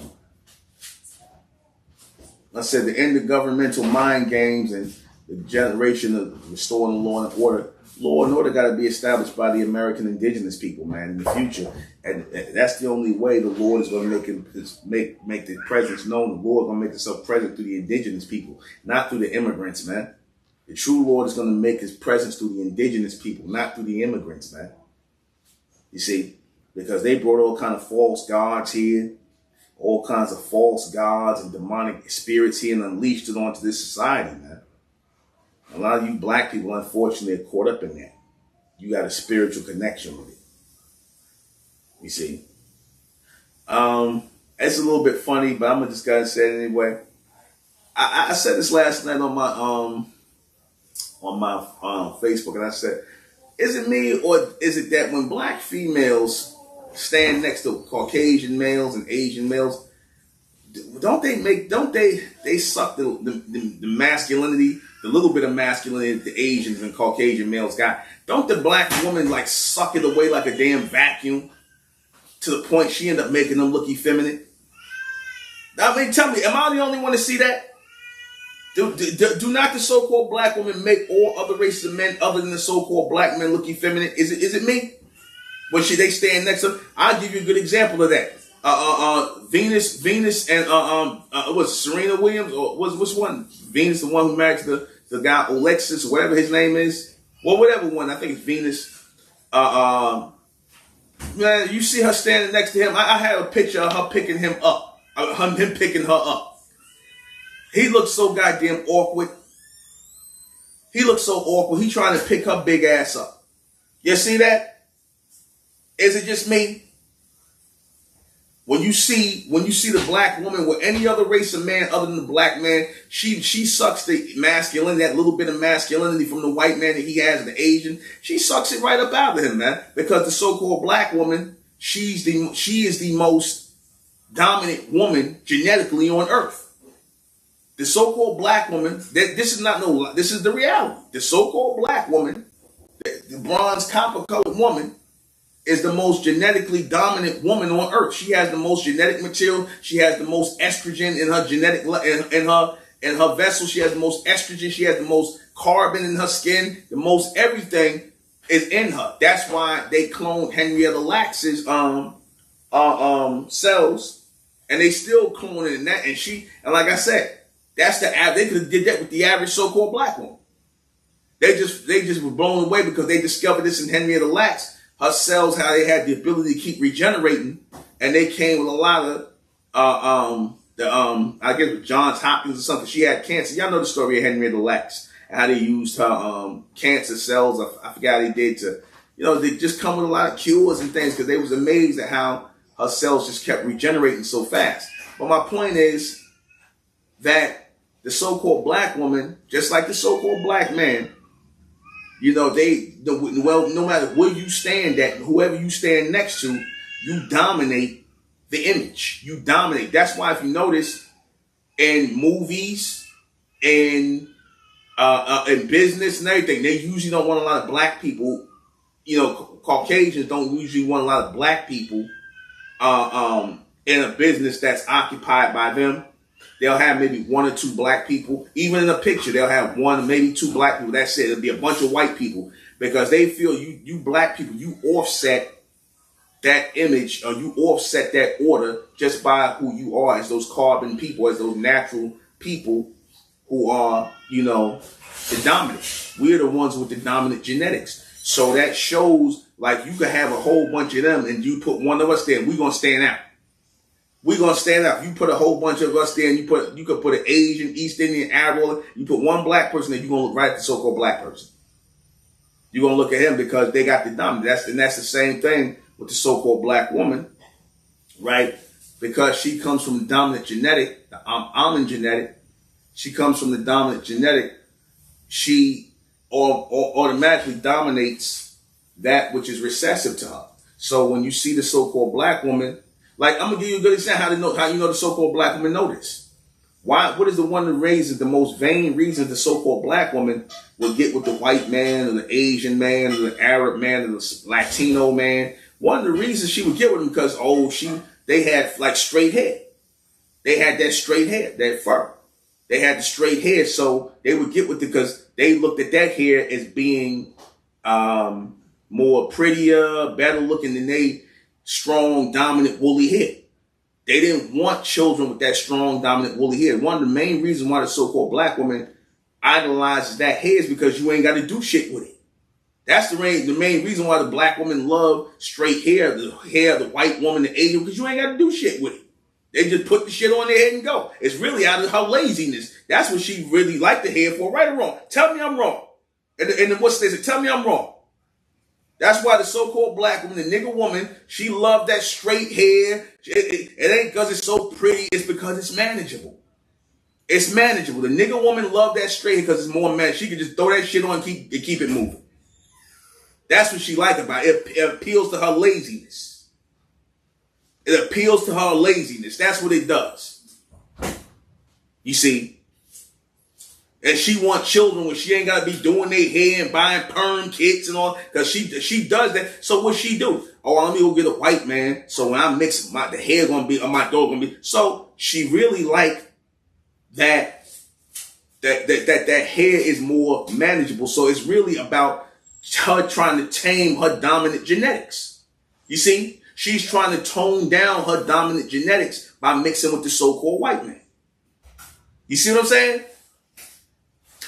I said the end of governmental mind games and the generation of restoring law and order. Law and order got to be established by the American indigenous people, man, in the future. And that's the only way the Lord is going to make the presence known. The Lord is going to make himself present through the indigenous people, not through the immigrants, man. The true Lord is going to make his presence through the indigenous people, not through the immigrants, man. You see, because they brought all kind of false gods here, all kinds of false gods and demonic spirits here and unleashed it onto this society, man. A lot of you black people, unfortunately, are caught up in that. You got a spiritual connection with it. You see. It's a little bit funny, but I'm going to just gotta say it anyway. I said this last night on my Facebook, and I said, is it me or is it that when black females stand next to Caucasian males and Asian males, don't they suck the masculinity, the little bit of masculinity that the Asians and Caucasian males got? Don't the black woman like suck it away like a damn vacuum to the point she end up making them look effeminate? I mean, tell me, am I the only one to see that? Do not the so-called black women make all other races of men other than the so-called black men look effeminate? Is it me? When they stand next to them? I'll give you a good example of that. Venus and was Serena Williams, or which one? Venus, the one who married the guy Alexis, whatever his name is. Well, whatever one. I think it's Venus. Man, you see her standing next to him. I had a picture of her picking him up. Him picking her up. He looks so goddamn awkward. He looks so awkward. He trying to pick her big ass up. You see that? Is it just me? When you see the black woman with any other race of man other than the black man, she sucks the masculinity, that little bit of masculinity from the white man that he has, the Asian. She sucks it right up out of him, man. Because the so-called black woman, she is the most dominant woman genetically on earth. The so-called black woman, this is the reality. The so-called black woman, the bronze copper colored woman, is the most genetically dominant woman on earth. She has the most genetic material. She has the most estrogen in her genetic in her vessel. She has the most estrogen. She has the most carbon in her skin. The most everything is in her. That's why they cloned Henrietta Lax's cells, and they still cloning in that. And like I said, that's they could have did that with the average so-called black woman. They just were blown away because they discovered this in Henrietta Lacks. Her cells, how they had the ability to keep regenerating, and they came with a lot of I guess with Johns Hopkins or something. She had cancer. Y'all know the story of Henrietta Lacks, how they used her cancer cells. I forgot how they did to, they just come with a lot of cures and things because they was amazed at how her cells just kept regenerating so fast. But my point is that the so-called black woman, just like the so-called black man, no matter where you stand at, whoever you stand next to, you dominate the image. You dominate. That's why if you notice in movies, in business and everything, they usually don't want a lot of black people. Caucasians don't usually want a lot of black people in a business that's occupied by them. They'll have maybe one or two black people. Even in a picture, they'll have one, maybe two black people. That's it. It'll be a bunch of white people because they feel you black people, you offset that image or you offset that order just by who you are as those carbon people, as those natural people who are, the dominant. We're the ones with the dominant genetics. So that shows like you could have a whole bunch of them and you put one of us there and we're going to stand out. We're going to stand out. You put a whole bunch of us there and you could put an Asian, East Indian, Arab, you put one black person there, you're going to look right at the so-called black person. You're going to look at him because they got the dominant. And that's the same thing with the so-called black woman, right? Because she comes from the dominant genetic, the almond genetic. She comes from the dominant genetic. She automatically dominates that which is recessive to her. So when you see the so-called black woman, like, I'm going to give you a good example how you know the so-called black woman know this. What is the one of the reasons, the most vain reason the so-called black woman will get with the white man or the Asian man or the Arab man or the Latino man? One of the reasons she would get with them because, they had like straight hair. They had that straight hair, that fur. They had the straight hair, so they would get with it because they looked at that hair as being more prettier, better looking than they strong, dominant, woolly hair. They didn't want children with that strong, dominant, woolly hair. One of the main reasons why the so-called black woman idolizes that hair is because you ain't got to do shit with it. That's the main reason why the black woman love straight hair, the hair of the white woman, the Asian, because you ain't got to do shit with it. They just put the shit on their head and go. It's really out of her laziness. That's what she really liked the hair for, right or wrong. Tell me I'm wrong. And then what's this? Tell me I'm wrong. That's why the so-called black woman, the nigga woman, she loved that straight hair. It ain't because it's so pretty. It's because it's manageable. It's manageable. The nigga woman loved that straight hair because it's more manageable. She could just throw that shit on and keep it moving. That's what she liked about it. It appeals to her laziness. It appeals to her laziness. That's what it does. You see? And she wants children when she ain't got to be doing their hair and buying perm kits and all. Because she does that. So what she do? Oh, let me go get a white man. So when I mix the hair going to be, or my dog going to be. So she really liked that hair is more manageable. So it's really about her trying to tame her dominant genetics. You see? She's trying to tone down her dominant genetics by mixing with the so-called white man. You see what I'm saying?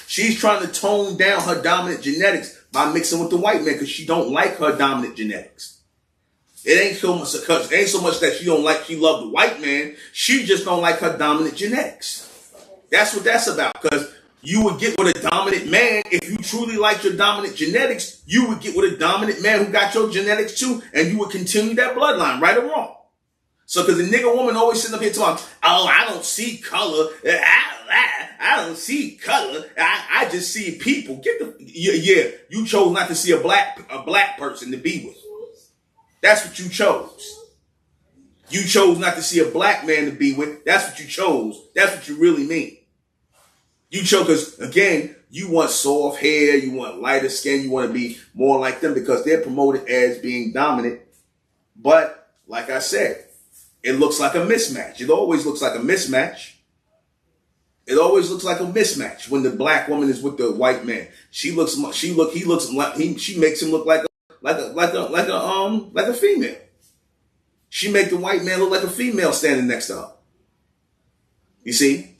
She's trying to tone down her dominant genetics by mixing with the white man because she don't like her dominant genetics. It ain't so much that she love the white man. She just don't like her dominant genetics. That's what that's about. Because you would get with a dominant man. If you truly like your dominant genetics, you would get with a dominant man who got your genetics too, and you would continue that bloodline, right or wrong. So, because the nigga woman always sitting up here talking, oh, I don't see color. I don't see color. I just see people. You chose not to see a black person to be with. That's what you chose. You chose not to see a black man to be with. That's what you chose. That's what you really mean. You chose because, again, you want soft hair, you want lighter skin, you want to be more like them because they're promoted as being dominant. But, like I said, it looks like a mismatch. It always looks like a mismatch. It always looks like a mismatch when the black woman is with the white man. She makes him look like a female. She make the white man look like a female standing next to her. You see?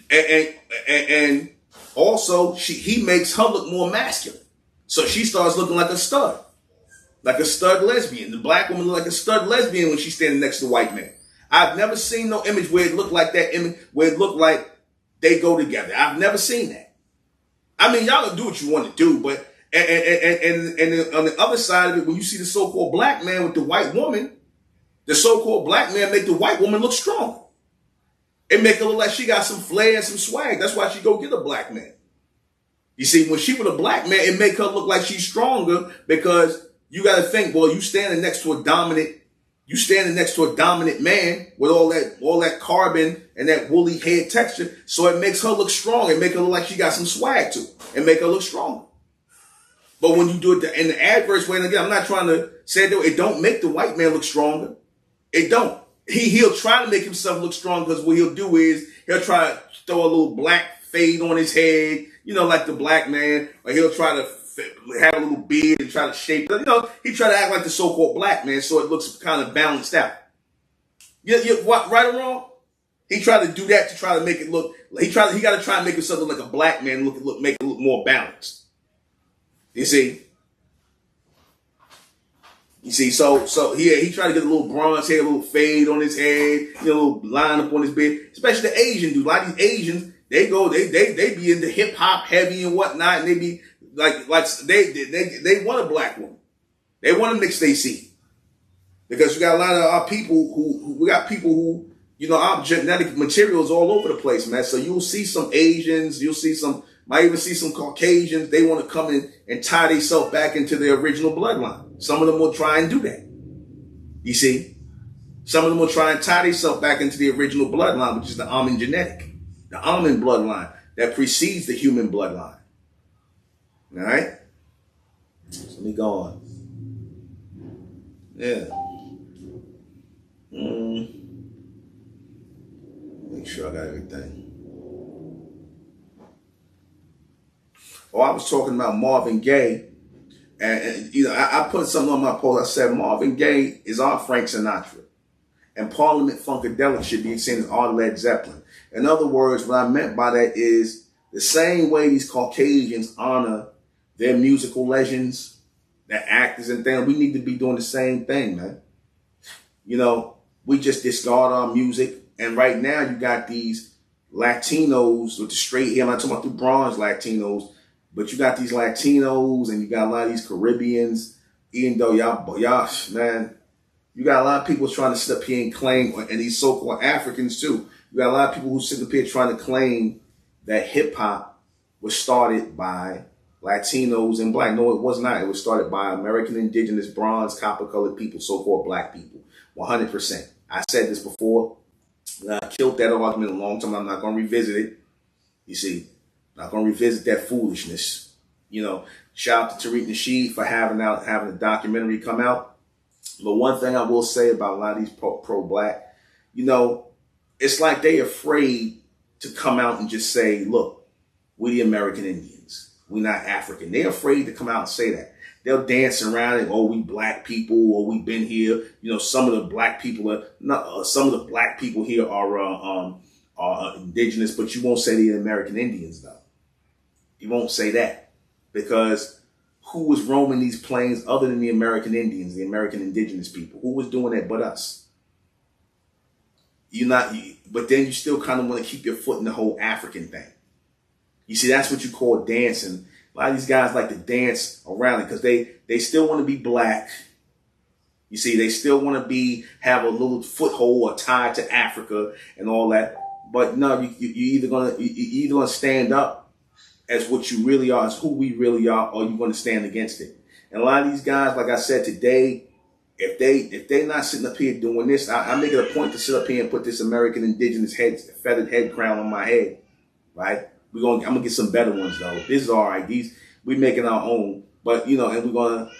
And also he makes her look more masculine. So she starts looking like a stud lesbian. The black woman look like a stud lesbian when she's standing next to the white man. I've never seen no image where it looked like that image, where it looked like they go together. I've never seen that. I mean, y'all can do what you want to do, but and on the other side of it, when you see the so-called black man with the white woman, the so-called black man make the white woman look strong. It make her look like she got some flair and some swag. That's why she go get a black man. You see, when she with a black man, it make her look like she's stronger because you got to think, well, you standing next to a dominant man with all that carbon and that woolly head texture. So it makes her look strong. It make her look like she got some swag too and make her look stronger. But when you do it in the adverse way, and again, I'm not trying to say that it don't make the white man look stronger. It don't. He'll try to make himself look strong because what he'll do is he'll try to throw a little black fade on his head, like the black man, or he'll try to have a little beard and try to shape it. He try to act like the so-called black man so it looks kind of balanced out. What, right or wrong? He tried to do that to try to make it look. He got to try and make himself look like a black man, make it look more balanced. You see, so he tried to get a little bronze hair, a little fade on his head, a little line up on his beard. Especially the Asian dude. A lot of these Asians, they be into hip hop heavy and whatnot, and they be like they want a black woman. They want to mix they seed. Because we got a lot of our people who our genetic materials all over the place, man. So you'll see some Asians, might even see some Caucasians. They want to come in and tie themselves back into their original bloodline. Some of them will try and do that. You see? Some of them will try and tie themselves back into the original bloodline, which is the almond genetic. The almond bloodline that precedes the human bloodline. All right? So let me go on. Yeah. Make sure I got everything. Oh, I was talking about Marvin Gaye, and I put something on my post. I said Marvin Gaye is our Frank Sinatra, and Parliament Funkadelic should be seen as our Led Zeppelin. In other words, what I meant by that is the same way these Caucasians honor their musical legends, their actors and things, we need to be doing the same thing, man. We just discard our music, and right now you got these Latinos with the straight hair. I'm not talking about the bronze Latinos. But you got these Latinos and you got a lot of these Caribbeans, even though y'all, man, you got a lot of people trying to sit up here and claim, and these so-called Africans too. You got a lot of people who sit up here trying to claim that hip hop was started by Latinos and black. No, it was not. It was started by American indigenous bronze, copper-colored people, so-called black people. 100%. I said this before. I killed that argument a long time. I'm not going to revisit it. You see. Not gonna revisit that foolishness. Shout out to Tariq Nasheed for having a documentary come out. But one thing I will say about a lot of these pro-black, it's like they afraid to come out and just say, look, we the American Indians. We're not African. They're afraid to come out and say that. They'll dance around and, we black people, or we've been here. Some of the black people here are indigenous, but you won't say the American Indians though. You won't say that, because who was roaming these plains other than the American Indians, the American indigenous people? Who was doing that but us? but then you still kind of want to keep your foot in the whole African thing. You see, that's what you call dancing. A lot of these guys like to dance around it because they still want to be black. You see, they still want to have a little foothold or tied to Africa and all that. But no, you either gonna stand up as what you really are, as who we really are, or you're gonna stand against it. And a lot of these guys, like I said today, if they're not sitting up here doing this, I make it a point to sit up here and put this American indigenous feathered head crown on my head, right? I'm gonna get some better ones though. This is all right. We making our own, but and we're gonna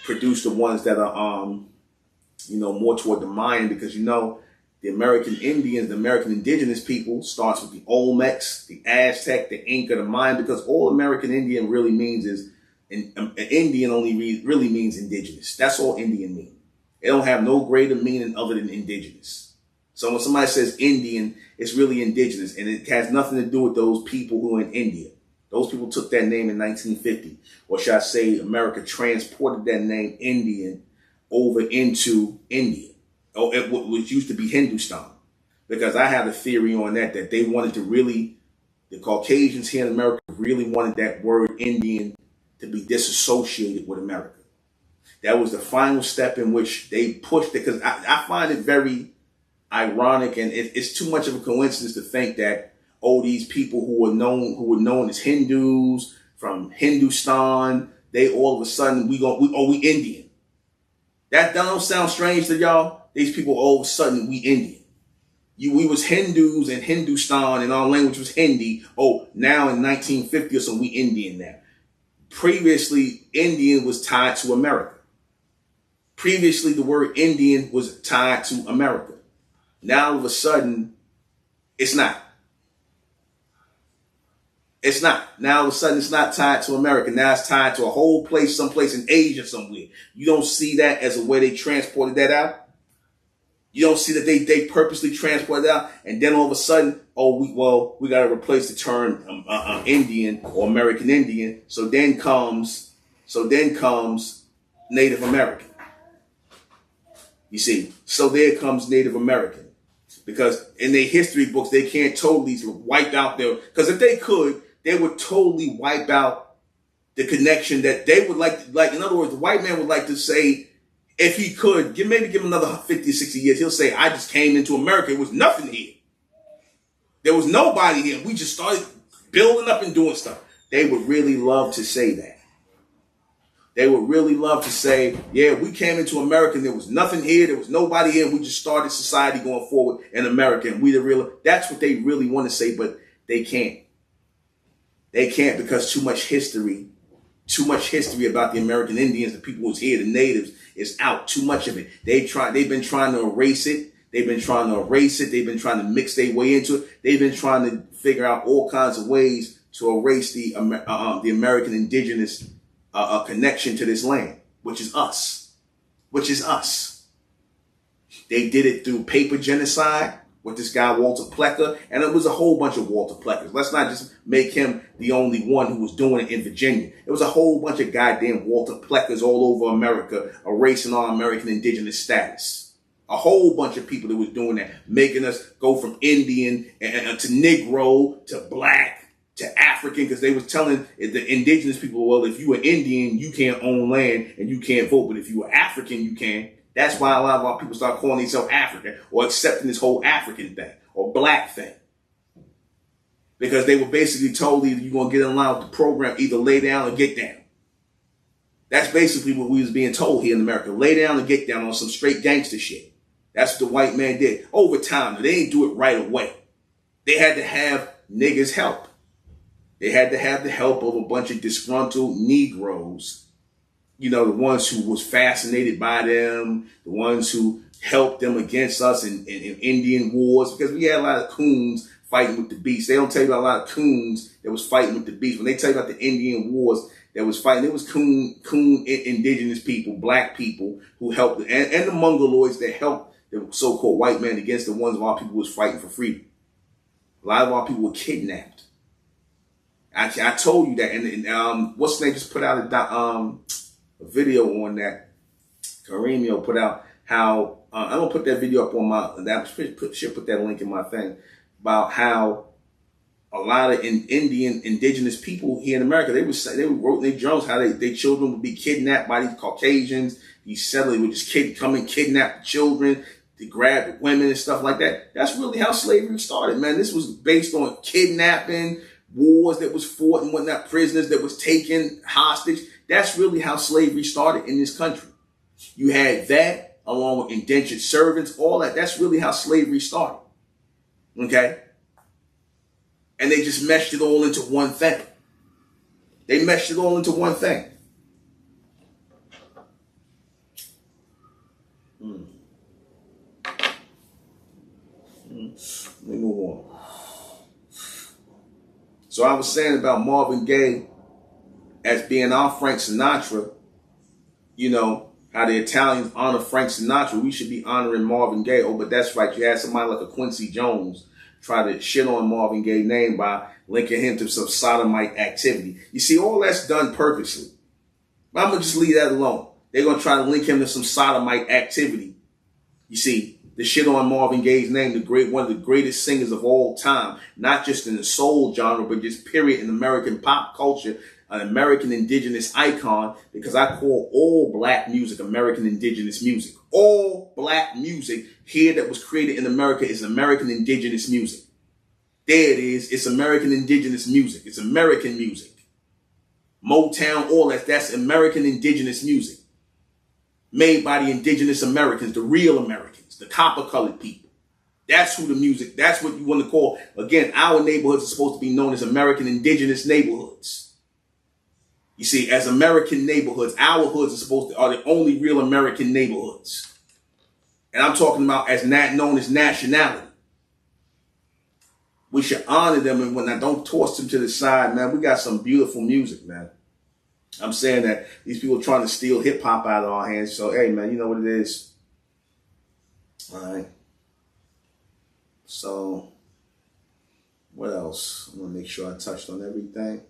produce the ones that are more toward the Mayan, because the American Indians, the American indigenous people starts with the Olmecs, the Aztec, the Inca, the Mayan, because all American Indian really means is an Indian only really means indigenous. That's all Indian mean. It don't have no greater meaning other than indigenous. So when somebody says Indian, it's really indigenous, and it has nothing to do with those people who are in India. Those people took that name in 1950, or should I say America transported that name Indian over into India, which used to be Hindustan. Because I have a theory on that they wanted to the Caucasians here in America really wanted that word Indian to be disassociated with America. That was the final step in which they pushed it, because I find it very ironic, and it's too much of a coincidence to think that, these people who were known as Hindus from Hindustan, they all of a sudden we Indian. That don't sound strange to y'all? These people all of a sudden we Indian. We was Hindus in Hindustan and our language was Hindi. Oh, now in 1950 or so we Indian now. Previously, Indian was tied to America. Previously, the word Indian was tied to America. Now all of a sudden, it's not. It's not. Now all of a sudden it's not tied to America. Now it's tied to a whole place, someplace in Asia somewhere. You don't see that as a way they transported that out. You don't see that they purposely transported it out, and then all of a sudden, we got to replace the term Indian or American Indian. So then comes Native American. You see, so there comes Native American, because in their history books they can't totally wipe out because if they could, they would totally wipe out the connection that they would like. In other words, the white man would like to say, if he could, maybe give him another 50, 60 years, he'll say, I just came into America. It was nothing here. There was nobody here. We just started building up and doing stuff. They would really love to say that. They would really love to say, yeah, we came into America and there was nothing here. There was nobody here. And we just started society going forward in America. And that's what they really want to say, but they can't. They can't, because too much history about the American Indians, the people who's here, the natives, is out. Too much of it. They've been trying to erase it. They've been trying to mix their way into it. They've been trying to figure out all kinds of ways to erase the American indigenous connection to this land, which is us. They did it through paper genocide with this guy, Walter Plecker, and it was a whole bunch of Walter Pleckers. Let's not just make him the only one who was doing it in Virginia. It was a whole bunch of goddamn Walter Pleckers all over America, erasing our American indigenous status. A whole bunch of people that was doing that, making us go from Indian to Negro to black to African, because they was telling the indigenous people, well, if you were Indian, you can't own land and you can't vote, but if you were African, you can. That's why a lot of our people start calling themselves African, or accepting this whole African thing or black thing. Because they were basically told either you're going to get in line with the program, either lay down or get down. That's basically what we was being told here in America. Lay down and get down on some straight gangster shit. That's what the white man did. Over time, they didn't do it right away. They had to have niggas help. They had to have the help of a bunch of disgruntled Negroes. The ones who was fascinated by them, the ones who helped them against us in Indian wars, because we had a lot of coons fighting with the beast. They don't tell you about a lot of coons that was fighting with the beast. When they tell you about the Indian wars that was fighting, it was coon indigenous people, black people who helped, and the Mongoloids that helped the so-called white man against the ones of our people who was fighting for freedom. A lot of our people were kidnapped. I told you that, and what's the name just put out a video on that. Kareemio put out how I'm gonna put that video up on my. Should put that link in my thing about how a lot of indigenous people here in America, they wrote in their journals how their children would be kidnapped by these Caucasians. These settlers would just come and kidnap the children, to grab the women and stuff like that. That's really how slavery started, man. This was based on kidnapping, wars that was fought and whatnot, prisoners that was taken hostage. That's really how slavery started in this country. You had that along with indentured servants, all that. That's really how slavery started. Okay? And they just meshed it all into one thing. They meshed it all into one thing. Let me move on. So I was saying about Marvin Gaye as being our Frank Sinatra, you know, how the Italians honor Frank Sinatra, we should be honoring Marvin Gaye. Oh, but that's right. You had somebody like a Quincy Jones try to shit on Marvin Gaye's name by linking him to some sodomite activity. You see, all that's done purposely. But I'm going to just leave that alone. They're going to try to link him to some sodomite activity. You see, the shit on Marvin Gaye's name, one of the greatest singers of all time, not just in the soul genre, but just period in American pop culture, an American indigenous icon, because I call all black music American indigenous music. All black music here that was created in America is American indigenous music. There it is. It's American indigenous music. It's American music. Motown, all that's American indigenous music. Made by the indigenous Americans, the real Americans, the copper-colored people. That's who the music, that's what you want to call. Again, our neighborhoods are supposed to be known as American indigenous neighborhoods. You see, as American neighborhoods, our hoods are the only real American neighborhoods. And I'm talking about as known as nationality. We should honor them and whatnot. Don't toss them to the side, man. We got some beautiful music, man. I'm saying that these people are trying to steal hip hop out of our hands. So, hey, man, you know what it is. All right. So, what else? I'm going to make sure I touched on everything.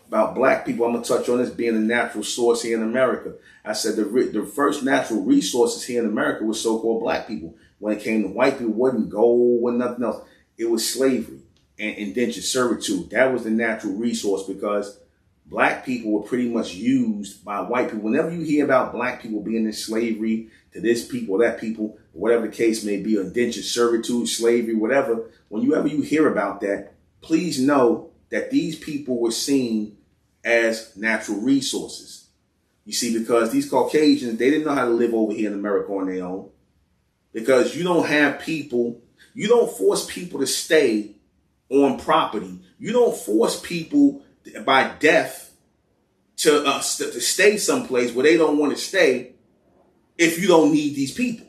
About black people, I'm going to touch on this being a natural source here in America. I said the first natural resources here in America was so-called black people. When it came to white people, wasn't gold, wasn't nothing else. It was slavery and indentured servitude. That was the natural resource because black people were pretty much used by white people. Whenever you hear about black people being in slavery to this people, that people, whatever the case may be, indentured servitude, slavery, whatever, whenever you hear about that, please know that these people were seen as natural resources. You see, because these Caucasians, they didn't know how to live over here in America on their own. Because you don't have people, you don't force people to stay on property. You don't force people by death to stay someplace where they don't want to stay if you don't need these people.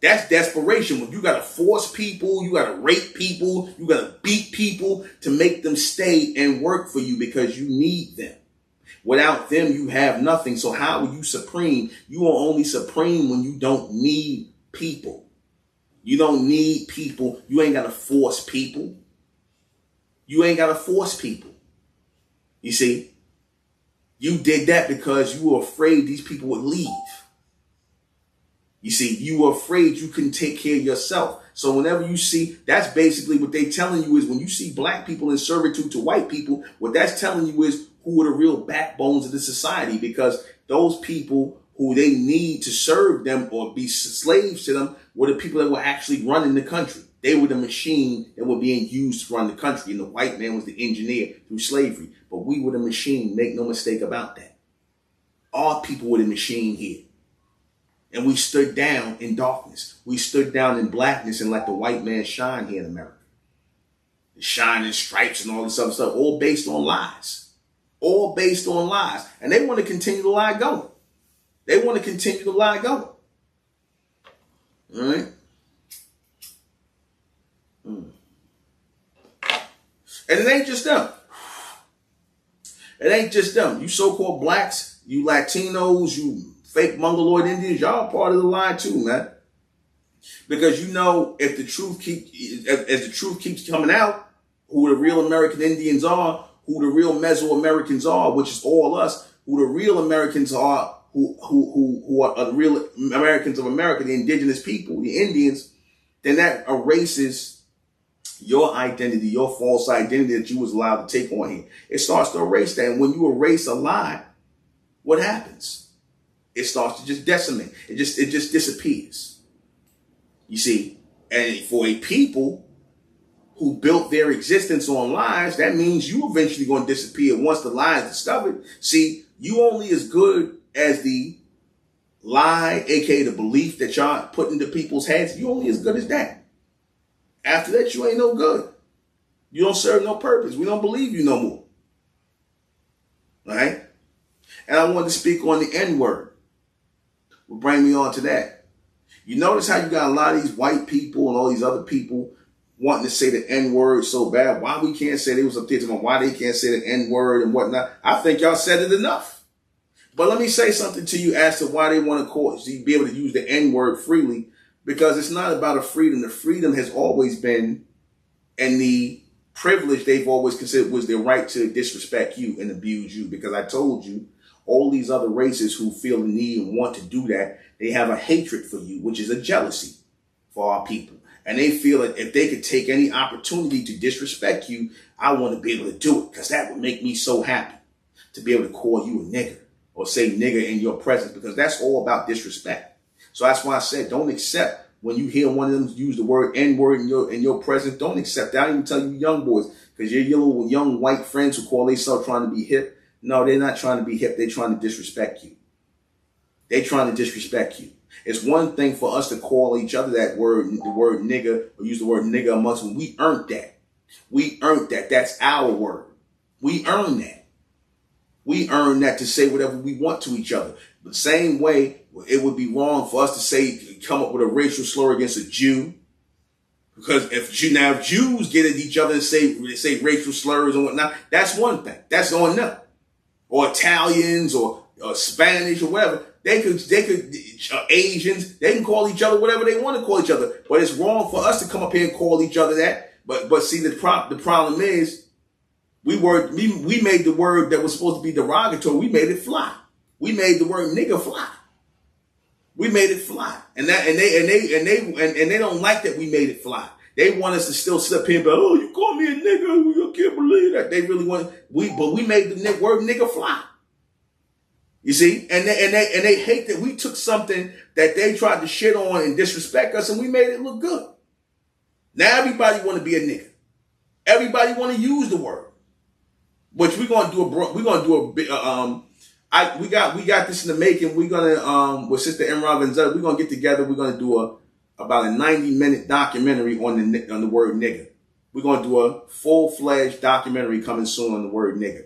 That's desperation. When you got to force people, you got to rape people, you got to beat people to make them stay and work for you because you need them. Without them, you have nothing. So how are you supreme? You are only supreme when you don't need people. You don't need people. You ain't got to force people. You ain't got to force people. You see, you did that because you were afraid these people would leave. You see, you were afraid you couldn't take care of yourself. So whenever you see, that's basically what they telling you is when you see black people in servitude to white people, what that's telling you is who are the real backbones of the society, because those people who they need to serve them or be slaves to them were the people that were actually running the country. They were the machine that were being used to run the country, and the white man was the engineer through slavery. But we were the machine, make no mistake about that. Our people were the machine here. And we stood down in darkness. We stood down in blackness and let the white man shine here in America. The shining stripes and all this other stuff, all based on lies. All based on lies. And they want to continue to lie going. They want to continue to lie going. All right? And it ain't just them. It ain't just them. You so-called blacks, you Latinos, you fake Mongoloid Indians, y'all part of the lie too, man. Because you know, if the truth as the truth keeps coming out, who the real American Indians are, who the real Mesoamericans are, which is all us, who the real Americans are, who are real Americans of America, the indigenous people, the Indians, then that erases your identity, your false identity that you was allowed to take on here. It starts to erase that. And when you erase a lie, what happens? It starts to just decimate. It just disappears. You see, and for a people who built their existence on lies, that means you eventually going to disappear once the lie is discovered. See, you only as good as the lie, aka the belief that y'all put into people's heads. You only as good as that. After that, you ain't no good. You don't serve no purpose. We don't believe you no more. All right? And I wanted to speak on the N-word. Will bring me on to that. You notice how you got a lot of these white people and all these other people wanting to say the N-word so bad. Why we can't say, they was up there talking about why they can't say the N-word and whatnot. I think y'all said it enough. But let me say something to you as to why they want to be able to use the N-word freely. Because it's not about a freedom. The freedom has always been, and the privilege they've always considered was their right to disrespect you and abuse you. Because I told you, all these other races who feel the need and want to do that, they have a hatred for you, which is a jealousy for our people. And they feel that if they could take any opportunity to disrespect you, I want to be able to do it because that would make me so happy to be able to call you a nigger or say nigger in your presence, because that's all about disrespect. So that's why I said, don't accept when you hear one of them use the word N-word in your presence. Don't accept that. I even tell you young boys, because your little young white friends who call themselves trying to be hip. No, they're not trying to be hip. They're trying to disrespect you. They're trying to disrespect you. It's one thing for us to call each other that word, the word nigga, or use the word nigga amongst them. We earned that. We earned that. That's our word. We earned that. We earned that to say whatever we want to each other. The same way, it would be wrong for us to say, come up with a racial slur against a Jew. Because if Jews get at each other and say racial slurs and whatnot, that's one thing. That's on them. Or Italians or Spanish or whatever. They could Asians, they can call each other whatever they want to call each other. But it's wrong for us to come up here and call each other that. But see, the problem is, we made the word that was supposed to be derogatory, we made it fly. We made the word nigga fly. We made it fly. And they don't like that we made it fly. They want us to still sit up here and be, oh, you call me a nigga, you can't believe that. They really want, but we made the word nigga fly. You see? And they hate that we took something that they tried to shit on and disrespect us, and we made it look good. Now everybody want to be a nigga. Everybody want to use the word. Which we got this in the making. We're gonna with Sister Imran Vanzetta, we're gonna get together. We're gonna do about a 90-minute documentary on the word nigga. We're gonna do a full-fledged documentary coming soon on the word nigga.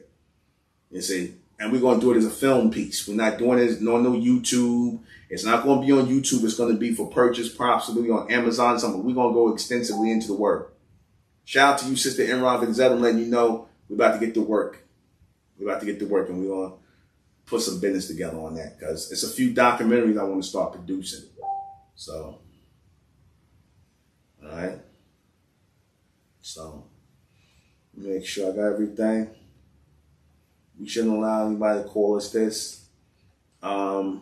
You see, and we're gonna do it as a film piece. We're not doing it no YouTube. It's not gonna be on YouTube. It's gonna be for purchase, possibly on Amazon. Something. We're gonna go extensively into the word. Shout out to you, Sister Imran Vanzetta. I'm letting you know we're about to get to work. We're about to get to work, and we're gonna put some business together on that, because it's a few documentaries I want to start producing. So, all right. So, make sure I got everything. We shouldn't allow anybody to call us this. I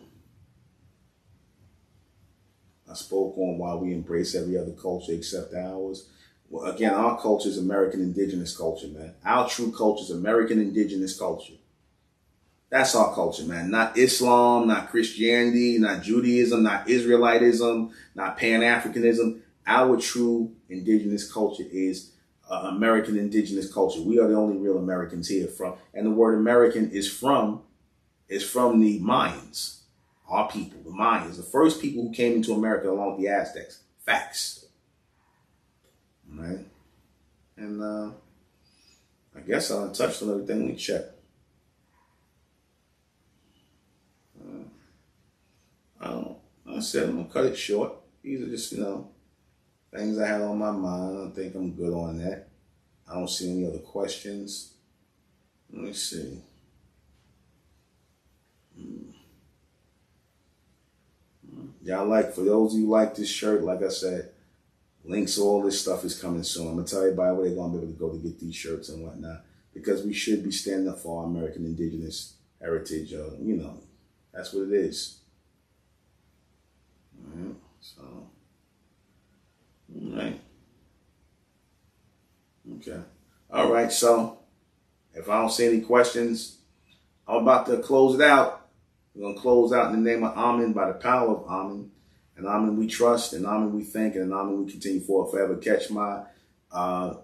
spoke on why we embrace every other culture except ours. Well, again, our culture is American indigenous culture, man. Our true culture is American indigenous culture. That's our culture, man. Not Islam, not Christianity, not Judaism, not Israelitism, not Pan-Africanism. Our true indigenous culture is American indigenous culture. We are the only real Americans here and the word American is from the Mayans, our people, the Mayans, the first people who came into America along with the Aztecs. Facts. All right. And I guess I touched on everything. Let me check. I said I'm gonna cut it short. These are just, things I had on my mind. I think I'm good on that. I don't see any other questions. Let me see. Y'all for those of you who like this shirt, like I said, links, all this stuff is coming soon. I'm gonna tell everybody where they're gonna be able to go to get these shirts and whatnot, because we should be standing up for our American indigenous heritage. That's what it is. All right. So, all right. Okay. All right. So, if I don't see any questions, I'm about to close it out. We're going to close out in the name of Amen, by the power of Amen. And Amen we trust, and Amen we thank, and Amen we continue forward forever. Catch my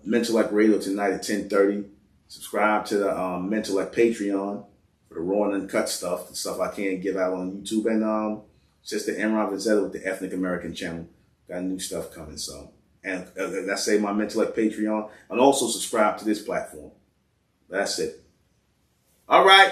MENTELLECT radio tonight at 10:30. Subscribe to the MENTELLECT Patreon for the raw and uncut stuff, the stuff I can't give out on YouTube. And Sister Enron Vizetta with the Ethnic American channel. Got new stuff coming. So, and that's say my MENTELLECT Patreon. And also subscribe to this platform. That's it. All right.